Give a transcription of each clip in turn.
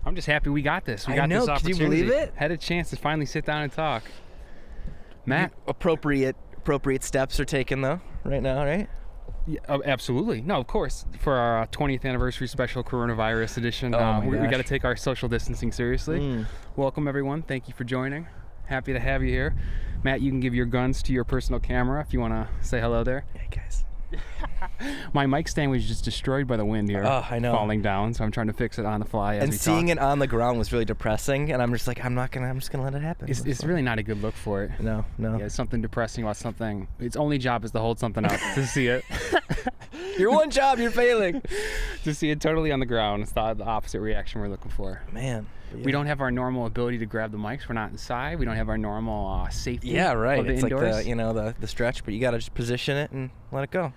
I'm just happy we got this. We got know. this opportunity. Can you believe it? Had a chance to finally sit down and talk. Matt? Appropriate steps are taken, though, right now, right? Yeah, absolutely. No, of course. For our 20th anniversary special coronavirus edition, we got to take our social distancing seriously. Welcome, everyone. Thank you for joining. Happy to have you here. Matt, you can give your guns to your personal camera if you want to say hello there. Hey, guys. My mic stand was just destroyed by the wind here. Oh, I know. Falling down, so I'm trying to fix it on the fly as and we seeing talk. it on the ground was really depressing, and I'm just like, I'm just gonna let it happen. It's really not a good look for it. No. Yeah, it's something depressing about something. Its only job is to hold something up to see it. Your one job, you're failing. To see it totally on the ground. It's the opposite reaction we're looking for. Man. Yeah. We don't have our normal ability to grab the mics. We're not inside. We don't have our normal safety. Yeah, right. Of the It's indoors. like the stretch, but you gotta just position it and let it go.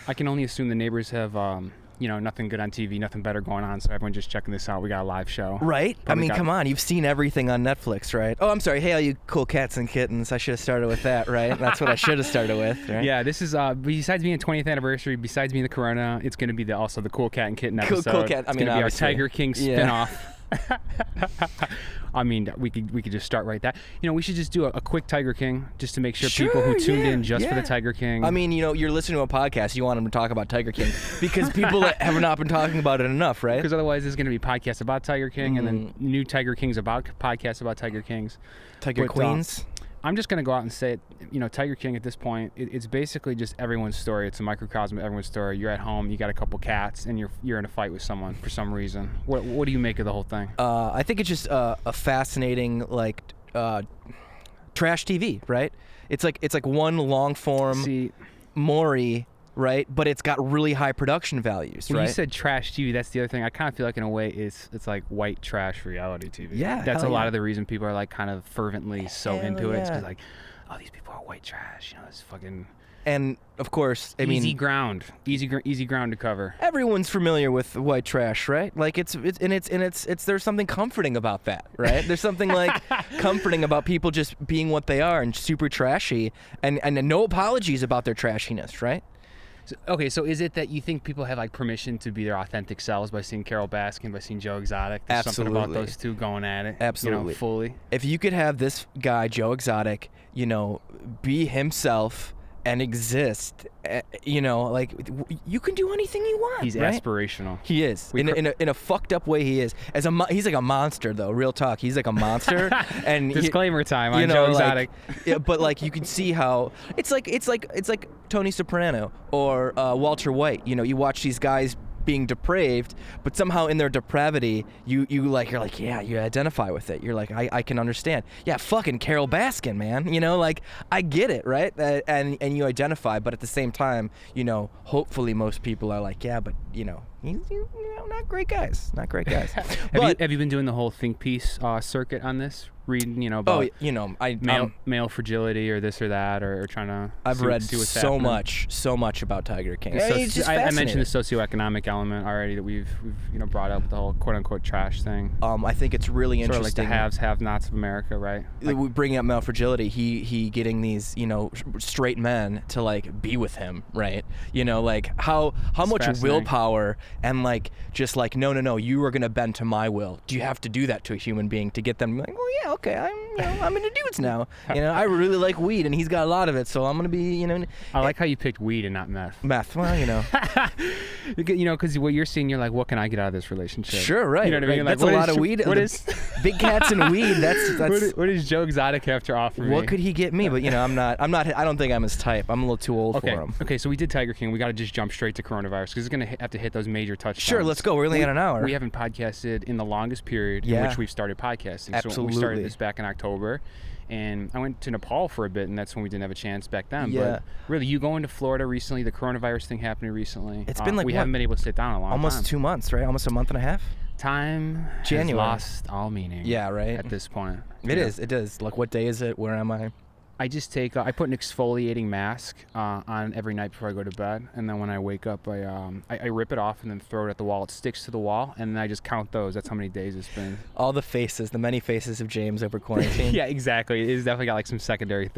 I can only assume the neighbors have nothing good on TV, nothing better going on, so everyone just checking this out. We got a live show. Right? Probably come on. You've seen everything on Netflix, right? Oh, I'm sorry. Hey, all you cool cats and kittens. I should have started with that, right? That's what I should have started with, right? Yeah, this is, besides being 20th anniversary, besides being the Corona, it's going to be also the Cool Cat and Kitten episode. Cool Cat. It's going to be our obviously. Tiger King spinoff. I mean, we could just start right there. We should just do a quick Tiger King just to make sure people who tuned in just for the Tiger King. I mean, you're listening to a podcast. You want them to talk about Tiger King because people have not been talking about it enough, right? Because otherwise, there's going to be podcasts about Tiger King and then new Tiger Kings about podcasts about Tiger Kings. Tiger Queens. I'm just going to go out and say it. Tiger King at this point, it's basically just everyone's story. It's a microcosm of everyone's story. You're at home, you got a couple cats, and you're in a fight with someone for some reason. What do you make of the whole thing? I think it's just a fascinating, trash TV, right? It's like one long form Maury, right? But it's got really high production values, when right? You said trash TV, that's the other thing. I kind of feel like in a way it's like white trash reality TV. Yeah, that's a lot of the reason people are like kind of fervently so into it. It's Yeah. because like, oh, these people are white trash. It's fucking. And of course, easy ground to cover. Everyone's familiar with white trash, right? Like it's there's something comforting about that, right? There's something like comforting about people just being what they are and super trashy and no apologies about their trashiness, right? So is it that you think people have like permission to be their authentic selves by seeing Carole Baskin, by seeing Joe Exotic? There's Absolutely. something about those two going at it. Absolutely. Fully. If you could have this guy, Joe Exotic, be himself and exist, you can do anything you want. He's right? aspirational. He is. In a fucked up way, he is. He's like a monster, though. Real talk. He's like a monster. And disclaimer time on Joe Exotic. But you can see how it's like Tony Soprano or Walter White. You watch these guys being depraved, but somehow in their depravity, you're like, yeah, you identify with it. You're like, I can understand. Yeah, fucking Carole Baskin, man. I get it, right? And you identify, but at the same time, hopefully most people are like, yeah, but not great guys. Have you been doing the whole think piece circuit on this? Reading, about male fragility or this or that, or trying to I've read see what's so happening. much about Tiger King. I mentioned the socioeconomic element already that we've brought up, the whole quote unquote trash thing. I think it's really sort interesting. Of like the haves, have-nots of America, right? Bringing up male fragility, he getting these straight men to be with him, right? How much willpower and no, you are gonna bend to my will. Do you have to do that to a human being to get them like, well, yeah, okay, I'm into dudes now. I really like weed and he's got a lot of it, so I'm gonna be I like how you picked weed and not meth. Well, because what you're seeing, you're like, what can I get out of this relationship? Sure, right. You know what I mean? That's like, a lot of weed. What is big cats and weed? That's what does Joe Exotic have to offer me? What could he get me? But I'm not. I don't think I'm his type. I'm a little too old for him. Okay, so we did Tiger King. We got to just jump straight to coronavirus because it's gonna have to hit those major touchdowns. Sure, let's go. We're only at an hour. We haven't podcasted in the longest period in which we've started podcasting. Absolutely. So we started this back in October. And I went to Nepal for a bit, and that's when we didn't have a chance back then. Yeah. But really, you going to Florida recently, the coronavirus thing happening recently. It's been we haven't been able to sit down in a long time. Almost 2 months, right? Almost a month and a half? Time has lost all meaning. Yeah, right? At this point. It is. Like, what day is it? Where am I? I just I put an exfoliating mask on every night before I go to bed, and then when I wake up, I rip it off and then throw it at the wall. It sticks to the wall, and then I just count those. That's how many days it's been. All the many faces of James over quarantine. Yeah, exactly. It's definitely got like some secondary,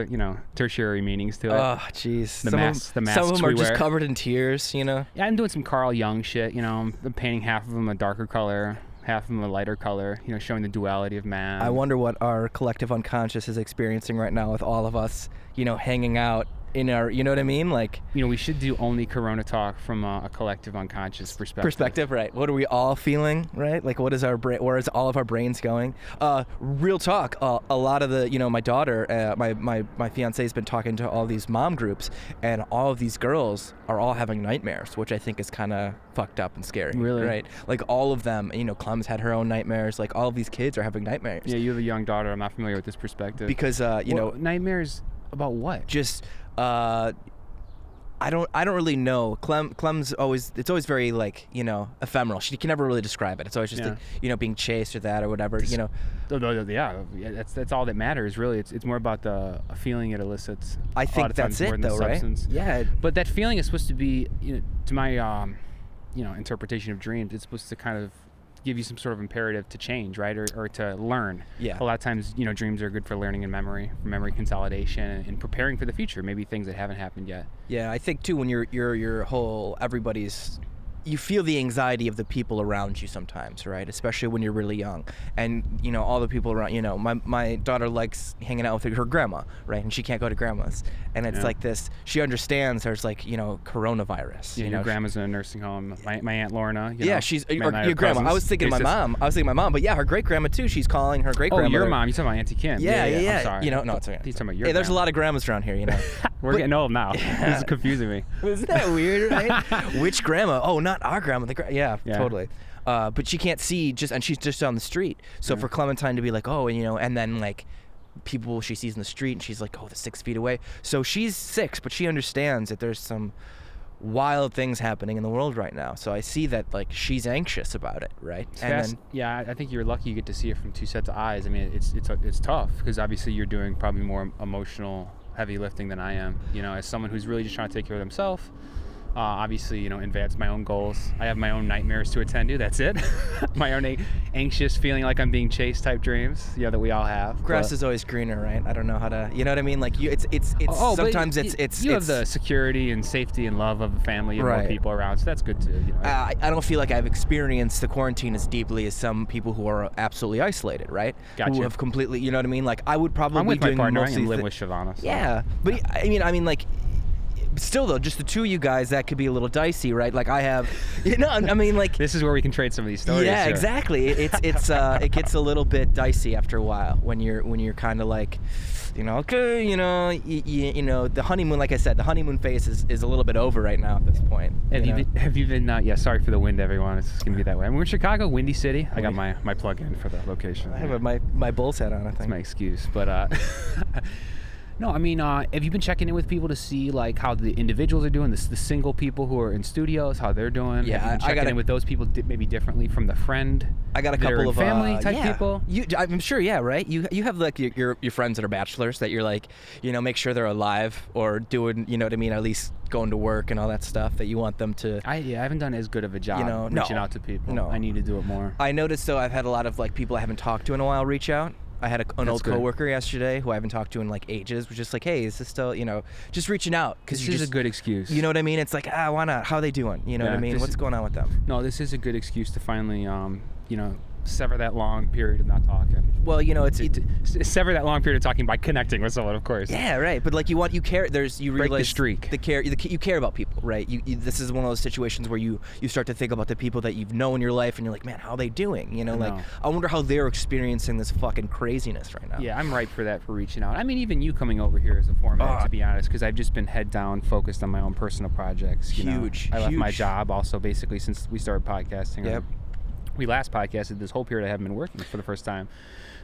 tertiary meanings to it. Oh, jeez. The masks some of them are just covered in tears, Yeah, I'm doing some Carl Jung shit. I'm painting half of them a darker color. half of them a lighter color, showing the duality of man. I wonder what our collective unconscious is experiencing right now with all of us, hanging out in our, you know what I mean? Like, we should do only Corona talk from a collective unconscious perspective. Right? What are we all feeling, right? Like, what is our brain? Where is all of our brains going? Real talk. A lot of the, my daughter, my fiance's been talking to all these mom groups, and all of these girls are all having nightmares, which I think is kind of fucked up and scary. Really? Right? Like, all of them. Clem's had her own nightmares. Like, all of these kids are having nightmares. Yeah, you have a young daughter. I'm not familiar with this perspective. Because nightmares about what? Just. I don't really know. Clem's always very like, ephemeral. She can never really describe it. It's always just like, being chased or that or whatever, Yeah, that's all that matters really. It's more about the feeling it elicits. I think that's it though, right? Yeah. But that feeling is supposed to be, to my interpretation of dreams, it's supposed to kind of give you some sort of imperative to change, right, or to learn. Yeah. A lot of times, dreams are good for learning and memory consolidation, and preparing for the future, maybe things that haven't happened yet. Yeah, I think too when your whole everybody's. You feel the anxiety of the people around you sometimes, right? Especially when you're really young. And, all the people around, my daughter likes hanging out with her grandma, right? And she can't go to grandma's. And it's like this, she understands there's like, coronavirus. Yeah, your grandma's in a nursing home. My Aunt Lorna, yeah, she's, your grandma. I was thinking my mom. But yeah, her great grandma too. She's calling her great grandma. Oh, your mom. You're talking about Auntie Kim. Yeah. I'm sorry. No, it's okay. He's talking about your there's a lot of grandmas around here, We're getting old now. Yeah. This is confusing me. Isn't that weird, right? Which grandma? Oh, not our grandma. Yeah, totally. But she can't see and she's just on the street. So for Clementine to be like, oh, and then like people she sees in the street and she's like, oh, the 6 feet away. So she's 6, but she understands that there's some wild things happening in the world right now. So I see that like she's anxious about it, right? I think you're lucky you get to see it from two sets of eyes. I mean, it's tough because obviously you're doing probably more emotional heavy lifting than I am, as someone who's really just trying to take care of themselves. Obviously, advance my own goals. I have my own nightmares to attend to. That's it. My own anxious feeling like I'm being chased type dreams. That we all have. Grass is always greener, right? I don't know how to. You know what I mean? Like sometimes it's you have the security and safety and love of a family and more people around, so that's good too. I don't feel like I've experienced the quarantine as deeply as some people who are absolutely isolated, right? Gotcha. Who have completely. You know what I mean? Like I would probably. I'm with doing my partner. I live with Shavana. So. Yeah, but I mean like. Still though, just the two of you guys, that could be a little dicey, right? Like I have, I mean, like this is where we can trade some of these stories. Yeah, exactly. It gets a little bit dicey after a while when you're kind of like, okay, the honeymoon. Like I said, the honeymoon phase is a little bit over right now at this point. Have you been? Yeah, sorry for the wind, everyone. It's gonna be that way. We're in Chicago, windy city. I got my plug in for the location. I have my Bulls hat on. I think that's my excuse, but. No, I mean, have you been checking in with people to see like how the individuals are doing, the single people who are in studios, how they're doing? Yeah, have you been checking in with those people maybe differently from the friend? I got a couple of family type people. I'm sure, yeah, right. You have like your friends that are bachelors that you're like, make sure they're alive or doing, you know what I mean, at least going to work and all that stuff that you want them to. I haven't done as good of a job reaching out to people. No, I need to do it more. I noticed though, I've had a lot of like people I haven't talked to in a while reach out. I had an old coworker yesterday who I haven't talked to in like ages, was just like, hey, is this still, just reaching out. This is a good excuse. You know what I mean? It's like, why not? How are they doing? You know what I mean? What's going on with them? No, this is a good excuse to finally, sever that long period of not talking. Well, it's sever that long period of talking by connecting with someone, of course. Yeah, right. But like you care. You break realize the streak. You care about people, right? This is one of those situations where you start to think about the people that you've known in your life, and you're like, man, how are they doing? I wonder how they're experiencing this fucking craziness right now. Yeah, I'm ripe for that, for reaching out. I mean, even you coming over here as a format, to be honest, because I've just been head down, focused on my own personal projects. Huge. I left my job also basically since we started podcasting. Yep. We last podcasted this whole period I haven't been working for the first time.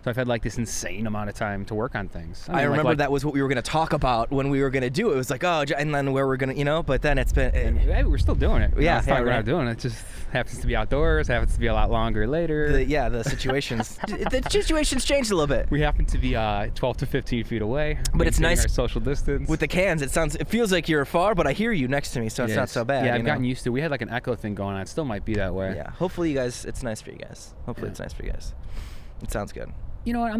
So I've had like this insane amount of time to work on things. I remember that was what we were going to talk about when we were going to do it. It was like, and then where we're going to, but then it's been... Hey, we're still doing it. Yeah, we're not doing it. It just happens to be outdoors, happens to be a lot longer later. The situations... the situations changed a little bit. We happen to be 12 to 15 feet away. But it's nice... our social distance. With the cans, it feels like you're far, but I hear you next to me, so it's not so bad. Yeah, I've gotten used to it. We had like an echo thing going on. It still might be that way. Yeah, hopefully you guys... It's nice for you guys. Hopefully it's nice for you guys. It sounds good. You know what?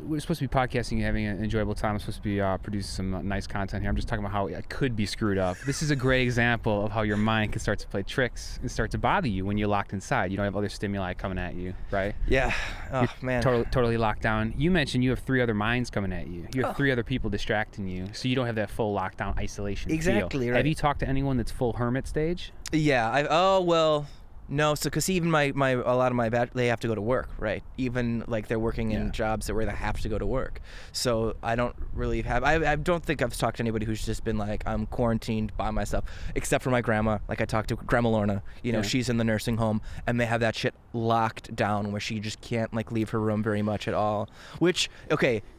We're supposed to be podcasting and having an enjoyable time. I'm supposed to be producing some nice content here. I'm just talking about how it could be screwed up. This is a great example of how your mind can start to play tricks and start to bother you when you're locked inside. You don't have other stimuli coming at you, right? Yeah. Oh, you're man. Totally locked down. You mentioned you have 3 other minds coming at you. You have 3 other people distracting you, so you don't have that full lockdown isolation Exactly, feel. right. Have you talked to anyone that's full hermit stage? Yeah. No, so because even a lot of my they have to go to work, right? Even like they're working in jobs where they have to go to work. So I don't really have. I don't think I've talked to anybody who's just been like, I'm quarantined by myself, except for my grandma. Like I talked to Grandma Lorna. She's in the nursing home, and they have that shit locked down where she just can't like leave her room very much at all. Which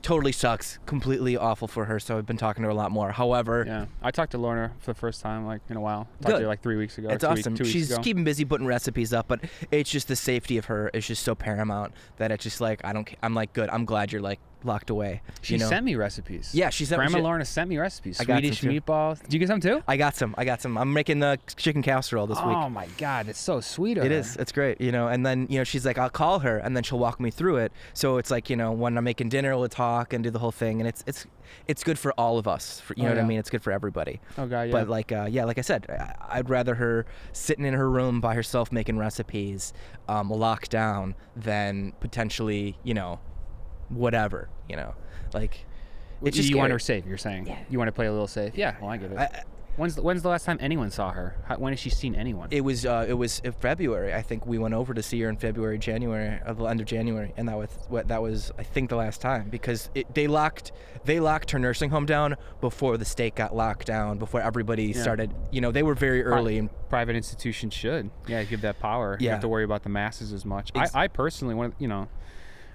totally sucks. Completely awful for her. So I've been talking to her a lot more. However, I talked to Lorna for the first time like in a while. Talked to her like 3 weeks ago. It's awesome. 2 weeks She's ago. keeping busy putting recipes up, but it's just the safety of her is just so paramount that it's just like I'm like, good. I'm glad you're like locked away. She sent me recipes. Yeah, she sent Grandma Lorna sent me recipes. I got Swedish some too. meatballs. Did you get some too? I got some. I'm making the chicken casserole this week. Oh my God, it's so sweet of her. It is. It's great, And then, she's like, I'll call her, and then she'll walk me through it. So it's like, when I'm making dinner, we'll talk and do the whole thing, and it's good for all of us. You know what I mean? It's good for everybody. Oh God, yeah. But like I said, I'd rather her sitting in her room by herself making recipes, locked down, than potentially, whatever, like. It's just you want her safe, you're saying? Yeah. You want to play a little safe? Yeah, well, I get it. When's the last time anyone saw her? When has she seen anyone? It was in February. I think we went over to see her in February, January, at the end of January, and that was I think the last time because they locked her nursing home down before the state got locked down, before everybody started. They were very early. Private institutions should give that power. You have to worry about the masses as much. I personally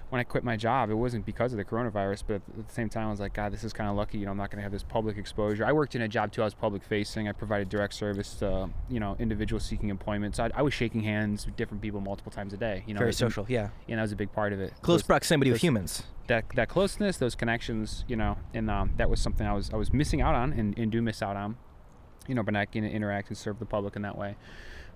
when I quit my job, it wasn't because of the coronavirus, but at the same time, I was like, God, this is kind of lucky. I'm not going to have this public exposure. I worked in a job too. I was public facing. I provided direct service to, individuals seeking employment. So I was shaking hands with different people multiple times a day. Very social, yeah. That was a big part of it. Close proximity with humans. That closeness, those connections, and that was something I was missing out on and do miss out on, but not getting to interact and serve the public in that way.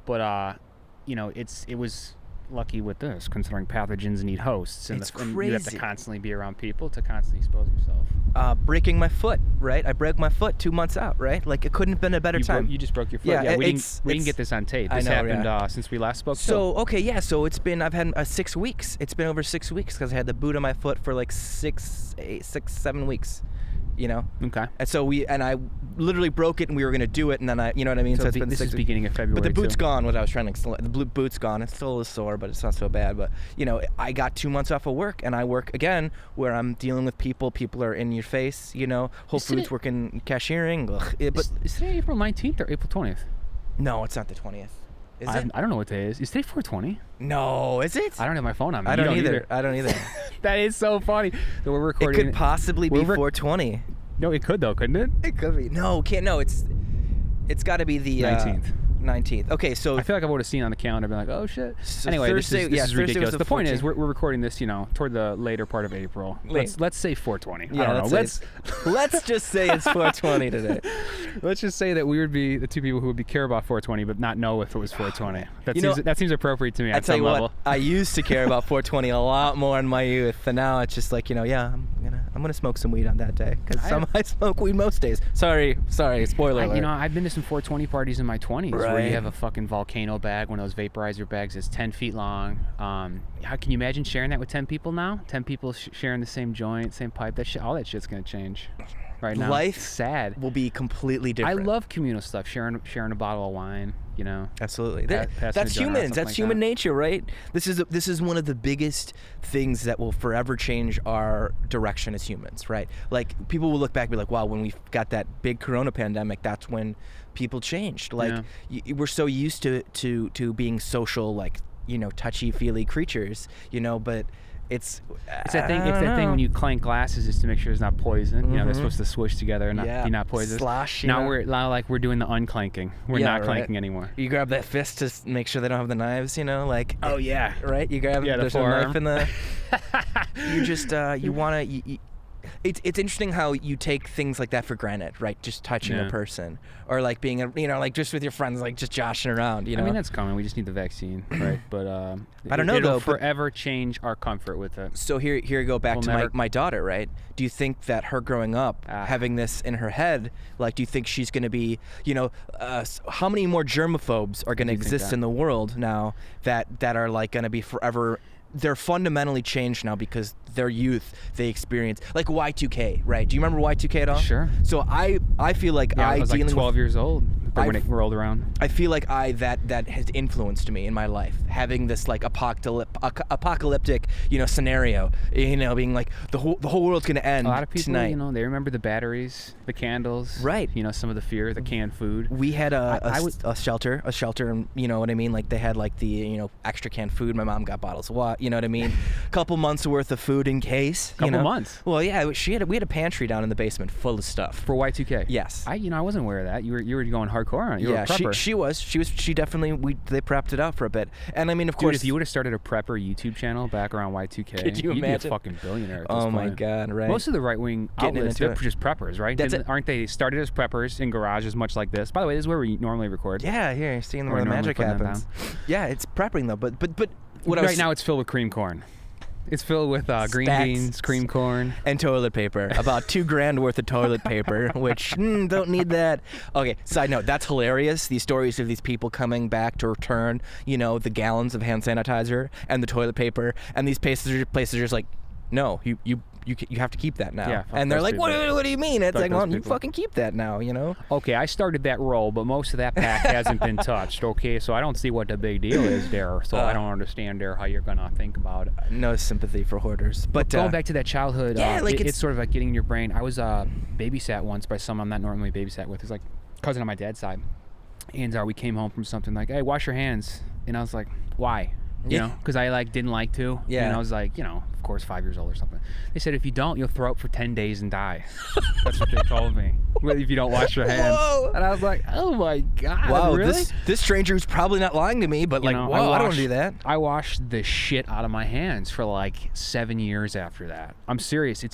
But, it was lucky with this, considering pathogens need hosts, and, and you have to constantly be around people to constantly expose yourself. Breaking my foot, right? I broke my foot 2 months out, right? Like it couldn't have been a better time. You just broke your foot. Yeah, we didn't get this on tape. This happened since we last spoke. So I've had 6 weeks. It's been over 6 weeks because I had the boot on my foot for like 7 weeks. Okay. And so I literally broke it, and we were gonna do it, and then you know what I mean. So it's been, this is beginning of February. But the boot's gone. What I was trying to explain, the boot's gone. It's still a little sore, but it's not so bad. But I got 2 months off of work, and I work again where I'm dealing with people. People are in your face. Whole Foods working cashiering. Is today April 19th or April 20th? No, it's not the 20th. Is it? I don't know what day it is. Is today 420? No, is it? I don't have my phone on me. I don't either. That is so funny. So we're recording. It could possibly be 420. No, it could though, couldn't it? It could be. No, can't. No, it's got to be the 19th. 19th. Okay, so I feel like I would have seen on the calendar, been like, oh shit. So anyway, Thursday, this is ridiculous. The point 14th. is, we're recording this, toward the later part of April. Let's say 420. Yeah, I don't know. Let's just say it's 420 today. Let's just say that we would be the two people who would care about 420, but not know if it was 420. That seems appropriate to me. I tell you what, I used to care about 420 a lot more in my youth, and now it's just like, I'm gonna smoke some weed on that day because I smoke weed most days. Sorry, spoiler alert. I've been to some 420 parties in my 20s where Right. you have a fucking volcano bag, one of those vaporizer bags that's 10 feet long. How can you imagine sharing that with 10 people now? 10 people sharing the same joint, same pipe. All that shit's gonna change right now. Life it's sad. will be completely different. I love communal stuff. Sharing a bottle of wine. Absolutely. Passing That's a joint around, humans. That's like human that. nature, right? This is one of the biggest things that will forever change our direction as humans, right? Like people will look back and be like, wow, when we got that big corona pandemic, that's when people changed. Like we're so used to being social, like, touchy-feely creatures, but it's that thing. It's that thing when you clank glasses just to make sure it's not poison. They're supposed to swoosh together and not be not poisonous. Slosh. Now we're doing the unclanking. We're not clanking anymore. You grab that fist to make sure they don't have the knives. Like oh yeah, right. You grab the there's a forearm. knife in the. You just you want to. it's interesting how you take things like that for granted, right? Just touching a person, or like being like just with your friends, like just joshing around. I mean, that's common. We just need the vaccine, right? But I don't know it'll though. Forever change our comfort with it. So here you go back to my daughter, right? Do you think that her growing up, having this in her head, like, do you think she's going to be, how many more germaphobes are going to exist in the world now that are like going to be forever? They're fundamentally changed now because their youth they experience, like Y2K, right? Do you remember Y2K at all? Sure. So I feel like I was like 12 years old when it rolled around. I feel like that has influenced me in my life, having this like apocalyptic scenario, being like the whole world's gonna end. A lot of people tonight. They remember the batteries, the candles, right? Some of the fear, the canned food. We had a shelter, and you know what I mean. Like they had like the extra canned food. My mom got bottles of water. You know what I mean? A couple months worth of food in case. Couple months. Well, yeah, we had a pantry down in the basement full of stuff for Y2K. Yes. I wasn't aware of that. You were going hardcore on it. You were a prepper. She definitely. They prepped it out for a bit, and I mean, of course, if you would have started a prepper YouTube channel back around Y2K, could you you'd imagine? Be a fucking billionaire at this point. My God, right? Most of the right-wing outlets, they're just preppers, right? Aren't they started as preppers in garages, much like this? By the way, this is where we normally record. Yeah, here, you're seeing where the magic happens. Yeah, it's prepping though, but what right now it's filled with cream corn. It's filled with green beans, cream corn, and toilet paper. About $2,000 worth of toilet paper, which don't need that. Okay, side note, that's hilarious. These stories of these people coming back to return, the gallons of hand sanitizer and the toilet paper, and these places are just like, no, you have to keep that now. Yeah, and they're like, what do you mean? It's like, well, you fucking keep that now, Okay, I started that roll, but most of that pack hasn't been touched, okay? So I don't see what the big deal is there. So I don't understand there how you're going to think about it. No sympathy for hoarders. But going back to that childhood, it's sort of like getting in your brain. I was babysat once by someone I'm not normally babysat with. It's like a cousin on my dad's side. And we came home from something like, hey, wash your hands. And I was like, why? Because I didn't like to. Yeah. And I was like, of course, 5 years old or something. They said, if you don't, you'll throw up for 10 days and die. That's what they told me. If you don't wash your hands. Whoa. And I was like, oh my God. Wow, really? This stranger who's probably not lying to me, but whoa, I don't want to do that. I washed the shit out of my hands for 7 years after that. I'm serious.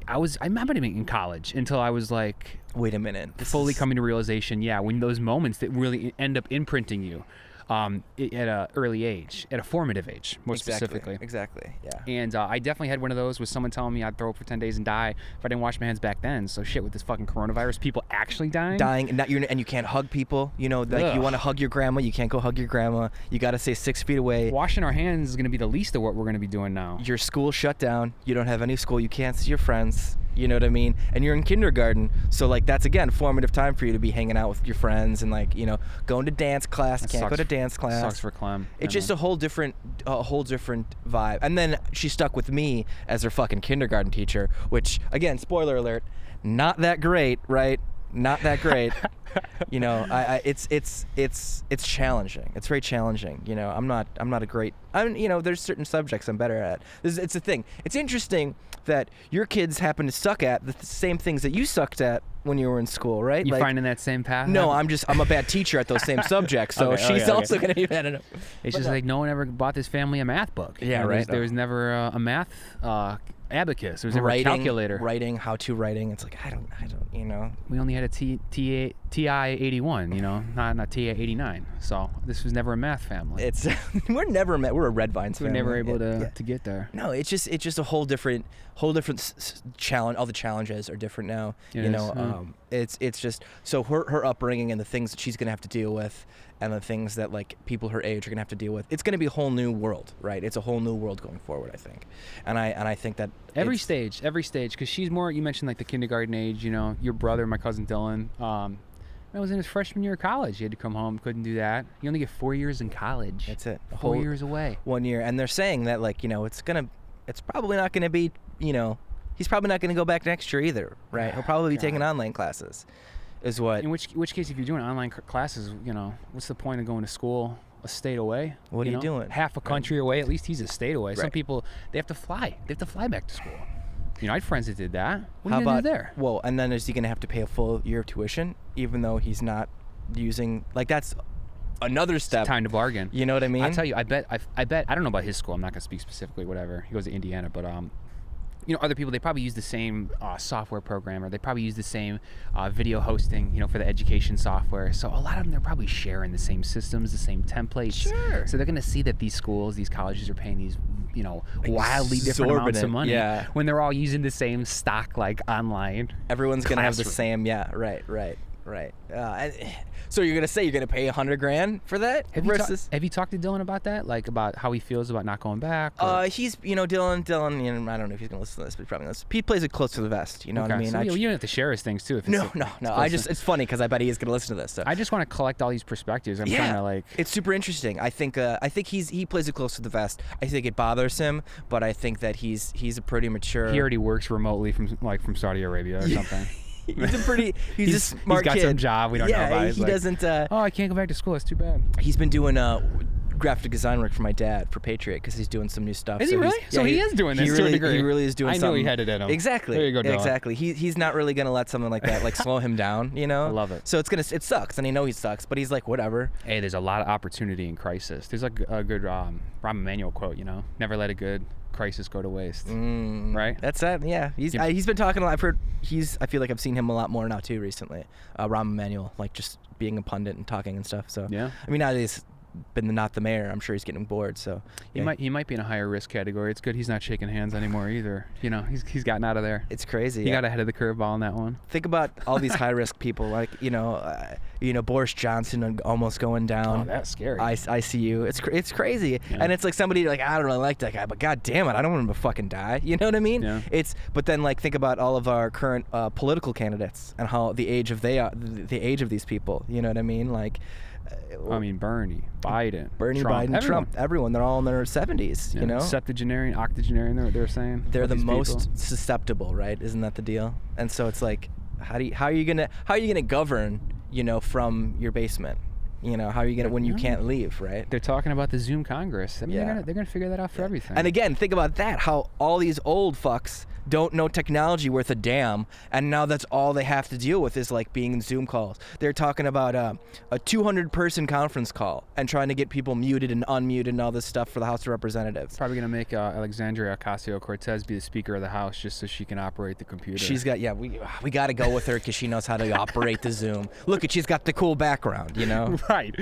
I might have been in college until I was like, wait a minute. Fully coming to realization, when those moments that really end up imprinting you. At an early age, at a formative age, more specifically. Exactly, yeah. And I definitely had one of those with someone telling me I'd throw up for 10 days and die if I didn't wash my hands back then. So shit, with this fucking coronavirus, people actually dying, and you can't hug people. You want to hug your grandma, you can't go hug your grandma. You got to stay 6 feet away. Washing our hands is going to be the least of what we're going to be doing now. Your school shut down. You don't have any school. You can't see your friends. You know what I mean? And you're in kindergarten, so that's again formative time for you to be hanging out with your friends and going to dance class. You can't go to dance class. Sucks for Clem. It's just a whole different vibe. And then she stuck with me as her fucking kindergarten teacher, which again, spoiler alert, not that great, right? Not that great. It's challenging. It's very challenging. I'm not a great. There's certain subjects I'm better at. It's a thing. It's interesting that your kids happen to suck at the same things that you sucked at when you were in school, right? You finding that same path? No, I'm a bad teacher at those same subjects, so she's also going to be bad at it. It's just no one ever bought this family a math book. Yeah, right. There was never a math abacus. There was never a calculator. Writing, how-to writing. It's like I don't. We only had a TI 81, not TI 89. So this was never a math family. We're never met. We're a Red Vines family. We're never able to get there. No, it's just a whole different challenge. All the challenges are different now. It's just so her upbringing and the things that she's gonna have to deal with, and the things that people her age are gonna have to deal with. It's gonna be a whole new world, right? It's a whole new world going forward, I think, and I think that every stage, because she's more. You mentioned the kindergarten age. Your brother, my cousin Dylan. I was in his freshman year of college. He had to come home. Couldn't do that. You only get 4 years in college. That's it. 4 years away. 1 year, and they're saying that it's probably not gonna be. He's probably not gonna go back next year either, right? He'll probably be taking online classes. Is what? In which case, if you're doing online classes, what's the point of going to school a state away? What are you doing? Half a country away. At least he's a state away. Right. Some people, they have to fly. They have to fly back to school. I had friends that did that. What How are you about do there? Well, and then is he going to have to pay a full year of tuition, even though he's not using that's another step. It's time to bargain. You know what I mean? I'll tell you. I bet. I don't know about his school. I'm not going to speak specifically. Whatever. He goes to Indiana, but other people, they probably use the same software programmer. They probably use the same video hosting, for the education software. So a lot of them, they're probably sharing the same systems, the same templates. Sure. So they're going to see that these schools, these colleges are paying these, wildly different amounts of money when they're all using the same stock, like online. Everyone's going to have the same, right. So you're going to say you're going to pay $100,000 for that? Have you talked to Dylan about that? Like about how he feels about not going back? He's, Dylan, I don't know if he's going to listen to this, but he probably knows. He plays it close to the vest, you know what I mean? So you don't have to share his things too. No. It's funny because I bet he is going to listen to this. So. I just want to collect all these perspectives. I'm trying to It's super interesting. I think he plays it close to the vest. I think it bothers him, but I think that he's a pretty mature. He already works remotely from Saudi Arabia or something. He's a smart kid. He's got some job we don't know about. He doesn't. I can't go back to school. It's too bad. He's been doing graphic design work for my dad for Patriot because he's doing some new stuff. Is he really? So he is doing this to a degree. He really is doing something. I knew he had it in him. Exactly. There you go, Dylan. Exactly. He's not really gonna let something like that slow him down. I love it. So it sucks, and he sucks, but he's like whatever. Hey, there's a lot of opportunity in crisis. There's a good Rahm Emanuel quote. Never let a good crisis go to waste. Right? That's that. Yeah. He's been talking a lot. I feel like I've seen him a lot more now too recently. Rahm Emanuel, like just being a pundit and talking and stuff. So yeah. I mean, now that he's been not the mayor, I'm sure he's getting bored. So yeah. He might be in a higher risk category. It's good he's not shaking hands anymore either. He's gotten out of there. It's crazy. He got ahead of the curveball on that one. Think about all these high risk people, like Boris Johnson almost going down. Oh, that's scary. ICU. It's crazy, and it's like somebody like I don't really like that guy, but god damn it, I don't want him to fucking die. You know what I mean? Yeah. But then like think about all of our current political candidates and how the age of these people. You know what I mean? Like. Bernie, Biden, Trump, everyone. They're all in their 70s, Septuagenarian, octogenarian, they're saying. They're the most susceptible, right? Isn't that the deal? And so it's like, how are you gonna govern, from your basement? How are you gonna when you can't leave, right? They're talking about the Zoom Congress. I mean, they're gonna figure that out for everything. And again, think about that. How all these old fucks don't know technology worth a damn, and now that's all they have to deal with is like being in Zoom calls. They're talking about a 200-person conference call and trying to get people muted and unmuted and all this stuff for the House of Representatives. Probably gonna make Alexandria Ocasio-Cortez be the Speaker of the House just so she can operate the computer. She's got we got to go with her because she knows how to operate the Zoom. Look, she's got the cool background, Right.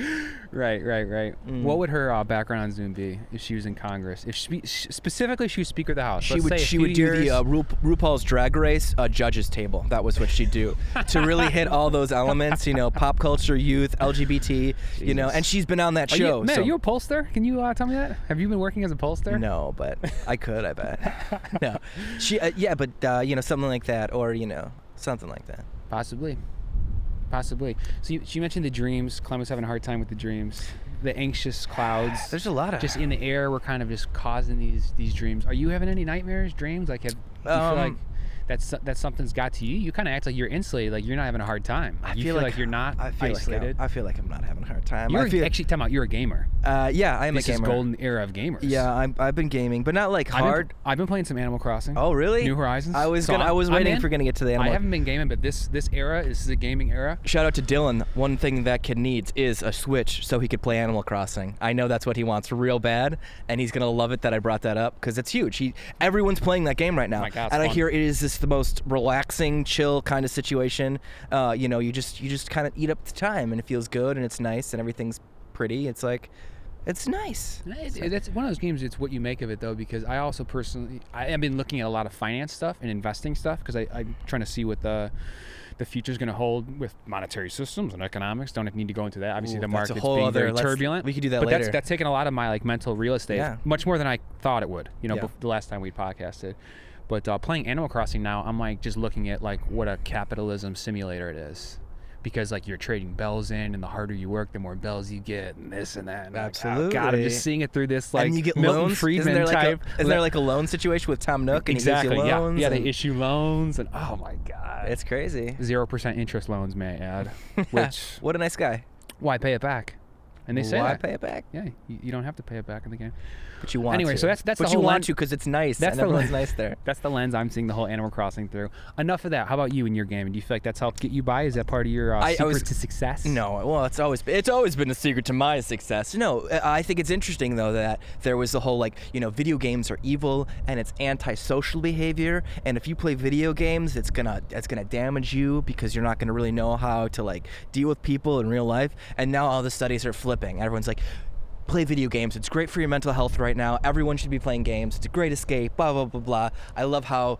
What would her background on Zoom be if she was in Congress? If specifically she was Speaker of the House, she would do the RuPaul's Drag Race judges table. That was what she'd do to really hit all those elements. Pop culture, youth, LGBT. Jesus. And she's been on that show. Are you a pollster? Can you tell me that? Have you been working as a pollster? No, but I could. I bet. No, she. Something like that, or something like that. Possibly. So she mentioned the dreams. Clem was having a hard time with the dreams. The anxious clouds. There's a lot of just in the air. We're kind of just causing these dreams. Are you having any nightmares, dreams? Like, do you feel like that something's got to you? You kind of act like you're insulated, like you're not having a hard time. You feel like you're not isolated. I feel like I'm not having a hard time. Actually, tell me, you're a gamer. Yeah, I am a gamer. This is golden era of gamers. Yeah, I've been gaming, but not like hard. I've been playing some Animal Crossing. Oh, really? New Horizons. I was waiting for gonna get to the Animal. I haven't been gaming, but this era is a gaming era. Shout out to Dylan. One thing that kid needs is a Switch so he could play Animal Crossing. I know that's what he wants real bad, and he's gonna love it that I brought that up because it's huge. Everyone's playing that game right now, oh my God, and fun. I hear it is just the most relaxing, chill kind of situation. You just kind of eat up the time, and it feels good, and it's nice, and everything's pretty. It's like. It's nice. That's one of those games. It's what you make of it, though, because I also personally, I have been looking at a lot of finance stuff and investing stuff because I'm trying to see what the future's going to hold with monetary systems and economics. Don't need to go into that. Obviously, the market's being very turbulent. We could do that later. But that's taken a lot of my mental real estate, much more than I thought it would. Yeah. The last time we podcasted. But playing Animal Crossing now, I'm like just looking at like what a capitalism simulator it is. Because like you're trading bells in, and the harder you work, the more bells you get, and this and that. And absolutely. God, I'm just seeing it through this like and you get Milton loans. Friedman type. Isn't there like a loan situation with Tom Nook? And exactly. He gives you loans yeah. They issue loans, and oh my God, it's crazy. 0% interest loans, may I add? Which what a nice guy. Why pay it back? And they say why that. pay it back? Yeah, you don't have to pay it back in the game. But you want anyway, to. so that's but the you whole want lens. to because it's nice. That's and the everyone's lens. nice there. That's the lens I'm seeing the whole Animal Crossing through. Enough of that. How about you in your game? Do you feel like that's helped get you by? Is that part of your secret to success? No, well, it's always been a secret to my success. No, I think it's interesting though that there was the whole like, video games are evil and it's antisocial behavior, and if you play video games, it's gonna damage you because you're not gonna really know how to like deal with people in real life. And now all the studies are flipping. Everyone's like, play video games. It's great for your mental health right now. Everyone should be playing games. It's a great escape. Blah blah blah blah. I love how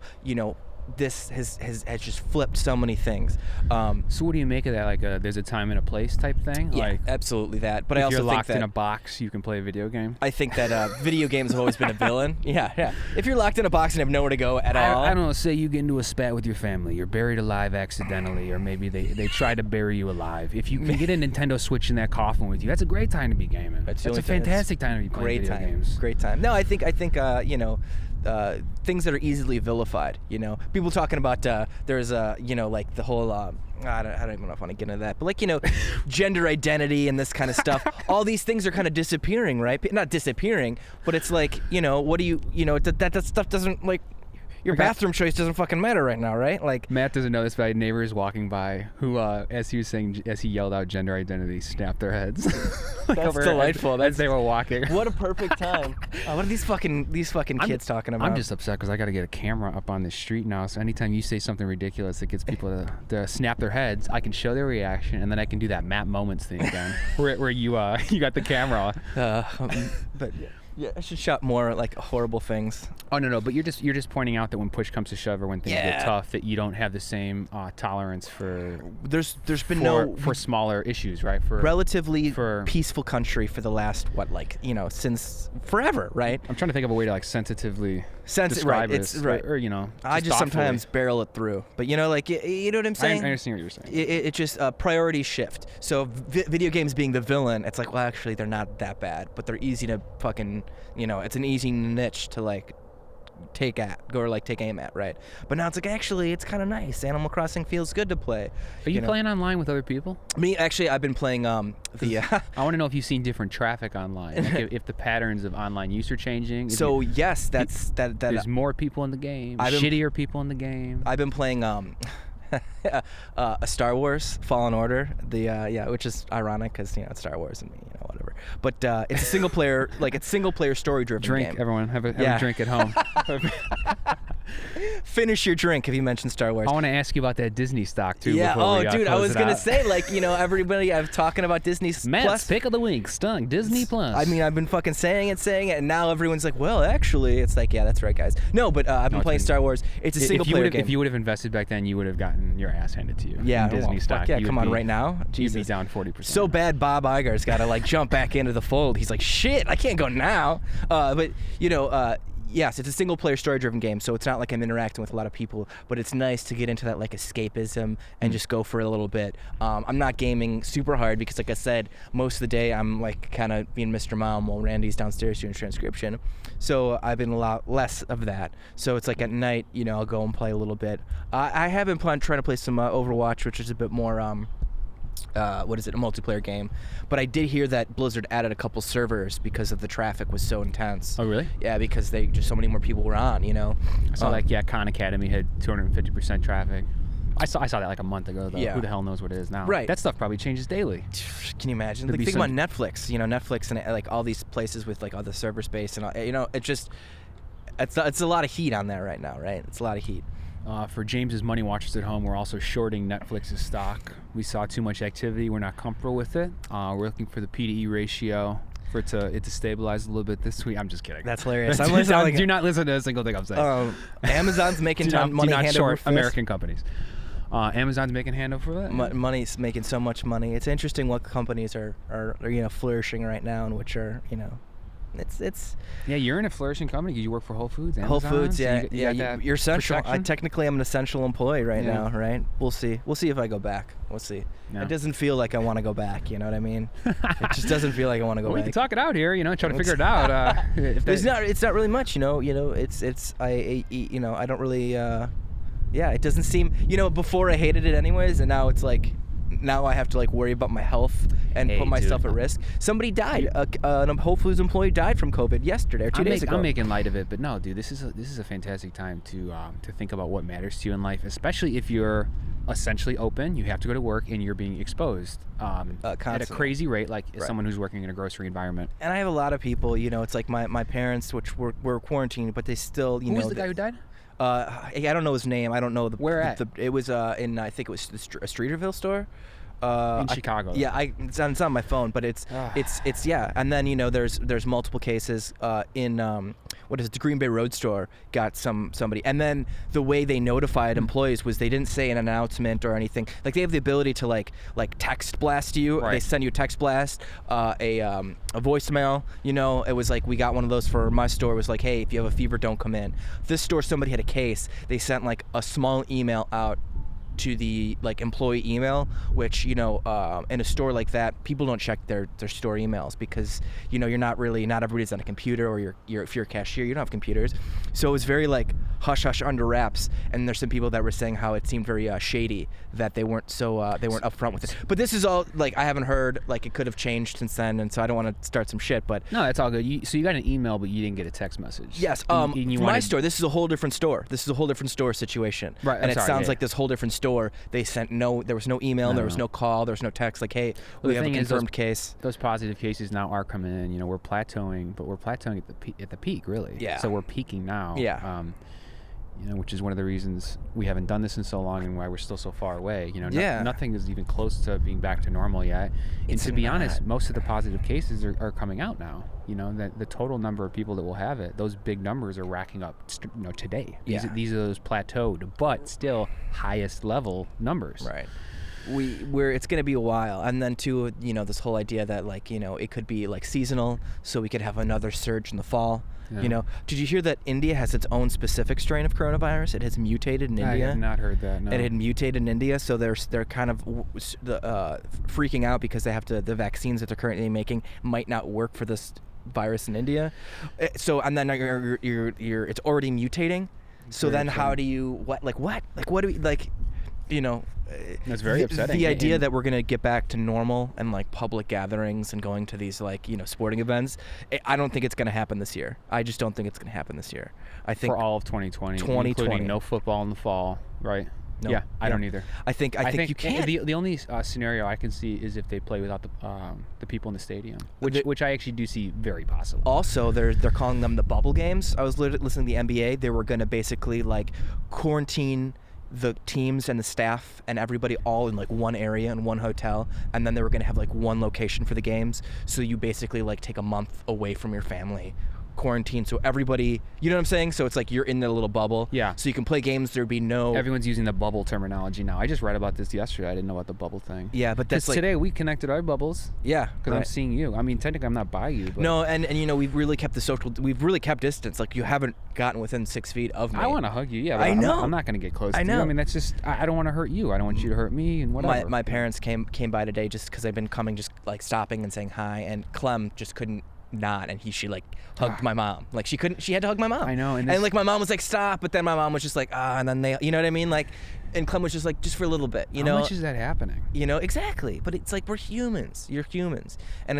this has just flipped so many things. So what do you make of that? Like, there's a time and a place type thing? Yeah, like, absolutely that. But I if also you're think locked that in a box, you can play a video game. I think that video games have always been a villain. Yeah. If you're locked in a box and have nowhere to go at all. I don't know. Say you get into a spat with your family. You're buried alive accidentally, or maybe they try to bury you alive. If you can get a Nintendo Switch in that coffin with you, that's a great time to be gaming. That's a fantastic time to be playing video games. Great time. No, I think things that are easily vilified. People talking about there's like the whole I don't even know if I want to get into that, but gender identity and this kind of stuff. All these things are kind of disappearing, right? Not disappearing, but it's like what do you that stuff doesn't like. Your bathroom choice doesn't fucking matter right now, right? Like Matt doesn't know this, but I had neighbors walking by who, as he yelled out gender identity, snapped their heads. That's delightful. As they were walking. What a perfect time. What are these fucking kids talking about? I'm just upset because I got to get a camera up on the street now. So anytime you say something ridiculous that gets people to snap their heads, I can show their reaction, and then I can do that Matt Moments thing again, where you got the camera. But. Yeah, I should shout more like horrible things. Oh no, but you're just pointing out that when push comes to shove or when things get tough, that you don't have the same tolerance for. There's been for smaller issues, right? For relatively peaceful country for the last since forever, right? I'm trying to think of a way to like sensitively describe it. It's this, right. Or I just sometimes barrel it through, but you know what I'm saying? I understand what you're saying. It just priority shift. So video games being the villain, it's like, well, actually they're not that bad, but they're easy to fucking. It's an easy niche to like take aim at, right? But now it's like, actually, it's kind of nice. Animal Crossing feels good to play. Are you playing online with other people? Me, actually, I've been playing the. I want to know if you've seen different traffic online, like if the patterns of online use are changing. So yes, that's that. There's more people in the game. Shittier people in the game. I've been playing a Star Wars Fallen Order, which is ironic because it's Star Wars and whatever. But it's a single player, story driven game. Drink, everyone, have a drink at home. Finish your drink if you mentioned Star Wars. I want to ask you about that Disney stock too. Yeah. Oh, dude, I was gonna say everybody. I'm talking about Disney Matt's pick of the week, stung Disney Plus. I mean, I've been fucking saying it, and now everyone's like, well, actually, it's like, yeah, that's right, guys. No, but I've been playing Star Wars. It's a single player game. If you would have invested back then, you would have gotten your ass handed to you. Yeah, in Disney stock. Yeah, come on, right now, Jesus. You'd be down 40%. So bad, Bob Iger's got to jump back into the fold. He's like, shit, I can't go now. Yes, it's a single-player story-driven game, so it's not like I'm interacting with a lot of people, but it's nice to get into that escapism and just go for a little bit. I'm not gaming super hard because, like I said, most of the day I'm kind of being Mr. Mom while Randy's downstairs doing transcription. So I've been a lot less of that. So it's like at night, I'll go and play a little bit. I have been trying to play some Overwatch, which is a bit more. A multiplayer game. But I did hear that Blizzard added a couple servers because of the traffic was so intense. Oh, really? Yeah, because so many more people were on, I saw Khan Academy had 250% traffic. I saw that like a month ago, though. Yeah. Who the hell knows what it is now? Right. That stuff probably changes daily. Can you imagine? Think about Netflix. Netflix and all these places with all the server space and it's a lot of heat on there right now, right? It's a lot of heat. For James's money watchers at home, we're also shorting Netflix's stock. We saw too much activity. We're not comfortable with it. We're looking for the P/E ratio for it to stabilize a little bit this week. I'm just kidding. That's hilarious. Do not listen to a single thing I'm saying. Amazon's making money hand short over American companies. Amazon's making hand over that. Money's making so much money. It's interesting what companies are flourishing right now and which are It's yeah. You're in a flourishing company because you work for Whole Foods. Amazon, Whole Foods, yeah, so you're essential. Technically, I'm an essential employee right Yeah. now, right? We'll see if I go back. We'll see. No. It doesn't feel like I want to go back. You know what I mean? It just doesn't feel like I want to go We back. can talk it out here. Try to figure it out. It's not really much. I don't really. Yeah, it doesn't seem. Before I hated it anyways, and now it's like. now I have to like worry about my health and put myself at risk. Somebody died. A Whole Foods employee died from COVID yesterday or 2 days ago. I'm making light of it, but no, dude, this is a fantastic time to think about what matters to you in life, especially if you're essentially open. You have to go to work and you're being exposed at a crazy rate, like someone who's working in a grocery environment. And I have a lot of people. It's like my parents, which were quarantined, but they still Who was the guy who died? I don't know his name. I don't know where at. It was in I think it was a Streeterville store. In Chicago. It's on my phone, but it's and then there's multiple cases in the Green Bay Road store got somebody, and then the way they notified employees was they didn't say an announcement or anything. Like they have the ability to like text blast you. They send you a text blast, a voicemail. It was like, we got one of those for my store. It was like, hey, if you have a fever, don't come in. This store, somebody had a case. They sent like a small email out to the like employee email, which in a store like that, people don't check their store emails because not everybody's on a computer, or if you're a cashier, you don't have computers. So it was very like hush under wraps, and there's some people that were saying how it seemed very shady that they weren't upfront with it. But this is all like, I haven't heard, like it could have changed since then, and so I don't want to start some shit. But no, that's all good. So you got an email, but you didn't get a text message. Yes. For my store, this is a whole different store. This is a whole different store situation. Right. And it sounds like this whole different store. They sent there was no email, there was no call, there was no text. Like, hey, we have a confirmed case. Those positive cases now are coming in. We're plateauing, but we're plateauing at the peak, really. Yeah. So we're peaking now. Yeah. Which is one of the reasons we haven't done this in so long and why we're still so far away. Nothing is even close to being back to normal yet. And to be honest, most of the positive cases are coming out now. That the total number of people that will have it, those big numbers are racking up. Today. These are those plateaued, but still highest level numbers. Right. It's going to be a while, and then too, this whole idea that like it could be like seasonal, so we could have another surge in the fall. Yeah. Did you hear that India has its own specific strain of coronavirus? It has mutated in India. I have not heard that. No. It had mutated in India, so they're kind of freaking out because they have the vaccines that they're currently making might not work for this virus in India. So and then it's already mutating. So then how do you what do we like? That's very upsetting. The idea that we're going to get back to normal and like public gatherings and going to these like sporting events, I don't think it's going to happen this year. I just don't think it's going to happen this year. I think for all of 2020, including no football in the fall, right? No, yeah, I don't either. I think you can't. The only scenario I can see is if they play without the people in the stadium, which I actually do see very possible. Also, they're calling them the bubble games. I was listening to the NBA. They were going to basically like quarantine the teams and the staff and everybody all in like one area in one hotel, and then they were going to have like one location for the games. So you basically like take a month away from your family, quarantine, so everybody, you know what I'm saying? So it's like you're in the little bubble. Yeah. So you can play games. There'd be no. Everyone's using the bubble terminology now. I just read about this yesterday. I didn't know about the bubble thing. Yeah, but that's like today we connected our bubbles. Yeah. Because I'm seeing you. I mean, technically I'm not by you. But no, and we've really kept we've really kept distance. Like you haven't gotten within 6 feet of me. I want to hug you. Yeah. But I know. I'm not going to get close. I know. To you. I mean, that's just. I don't want to hurt you. I don't want you to hurt me and whatever. My parents came by today just because I've been coming, just like stopping and saying hi, and Clem just couldn't not, and she like hugged my mom. Like she had to hug my mom. I know. And like my mom was like, stop, but then my mom was just like, and then they, you know what I mean? Like, and Clem was just like, just for a little bit, you know? How much is that happening? Exactly. But it's like, we're humans. You're humans. And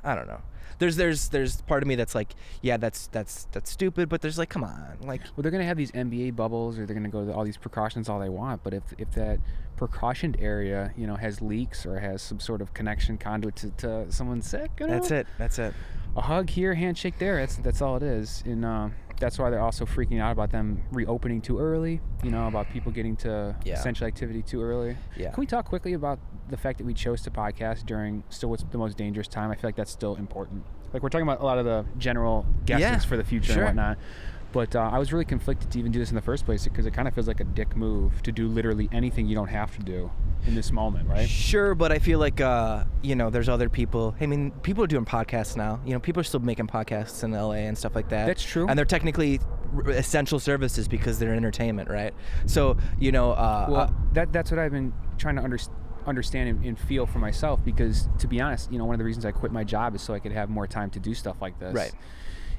I don't know. There's part of me that's like, yeah, that's stupid, but there's like, come on, like. Well, they're gonna have these NBA bubbles, or they're gonna go to all these precautions all they want, but if that precautioned area, has leaks or has some sort of connection conduit to someone sick, That's it. A hug here, handshake there. That's all it is. And that's why they're also freaking out about them reopening too early. About people getting to essential activity too early. Yeah. Can we talk quickly about the fact that we chose to podcast during still what's the most dangerous time? I feel like that's still important. Like we're talking about a lot of the general guesses for the future and whatnot. But I was really conflicted to even do this in the first place because it kind of feels like a dick move to do literally anything you don't have to do in this moment, right? Sure, but I feel like, there's other people. I mean, people are doing podcasts now. People are still making podcasts in LA and stuff like that. That's true. And they're technically essential services because they're entertainment, right? So, that's what I've been trying to understand and feel for myself, because to be honest, one of the reasons I quit my job is so I could have more time to do stuff like this. Right.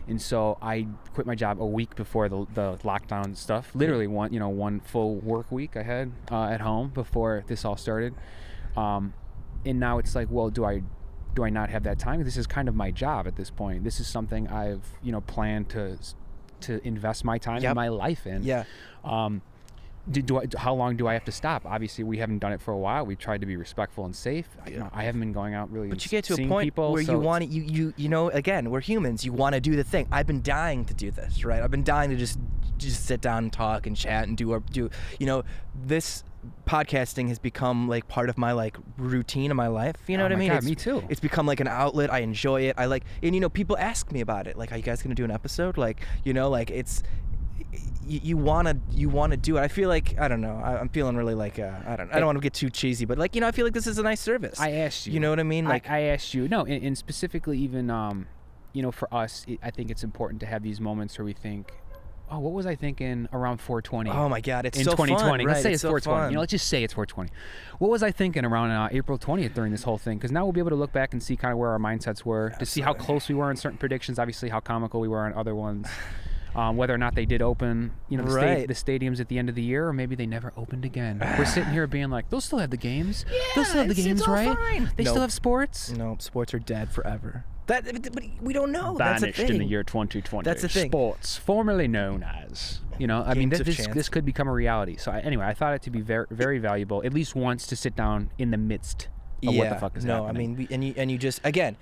And so I quit my job a week before the lockdown stuff. Literally one full work week I had at home before this all started. And now it's like, well, do I not have that time? This is kind of my job at this point. This is something I've, planned to invest my time and my life in. Yeah. How long do I have to stop? Obviously, we haven't done it for a while. We've tried to be respectful and safe. I haven't been going out really. But you get to a seeing point people, where you want to, again, we're humans. You want to do the thing. I've been dying to do this, right? I've been dying to just sit down and talk and chat and do. This podcasting has become like part of my like routine of my life. You know what I mean? God, me too. It's become like an outlet. I enjoy it. And people ask me about it. Like, are you guys gonna do an episode? Like, it's. You wanna do it. I feel like, I don't know. I'm feeling really like I don't want to get too cheesy, but like, I feel like this is a nice service. I asked you. You know what I mean? Like I asked you. No, and specifically even for us, I think it's important to have these moments where we think, oh, what was I thinking around 420? Oh my God, it's in so 2020. fun. Let's say it's it's 420. So Let's just say it's 420. What was I thinking around April 20th during this whole thing? Because now we'll be able to look back and see kind of where our mindsets were, Absolutely. To see how close we were in certain predictions. Obviously, how comical we were on other ones. Whether or not they did open, the stadiums at the end of the year, or maybe they never opened again. We're sitting here being like, they'll still have the games. Yeah, they'll still have the games, right? Fine. They still have sports. No, sports are dead forever. But we don't know. Banished That's the thing. in the year 2020. That's the thing. Sports, formerly known as, this could become a reality. So anyway, I thought it to be very, very valuable, at least once, to sit down in the midst of what the fuck is happening. You just again,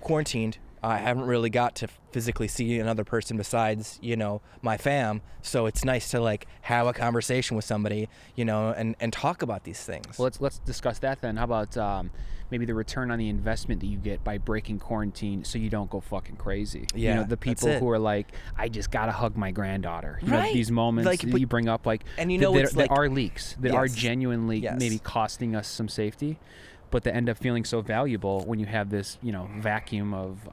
quarantined. I haven't really got to physically see another person besides, my fam. So it's nice to like have a conversation with somebody, and talk about these things. Well, let's discuss that then. How about maybe the return on the investment that you get by breaking quarantine, so you don't go fucking crazy. Yeah, the people who are like, I just gotta hug my granddaughter. Right. These moments that you bring up, like, and that are leaks that are genuinely maybe costing us some safety, but that end up feeling so valuable when you have this, vacuum of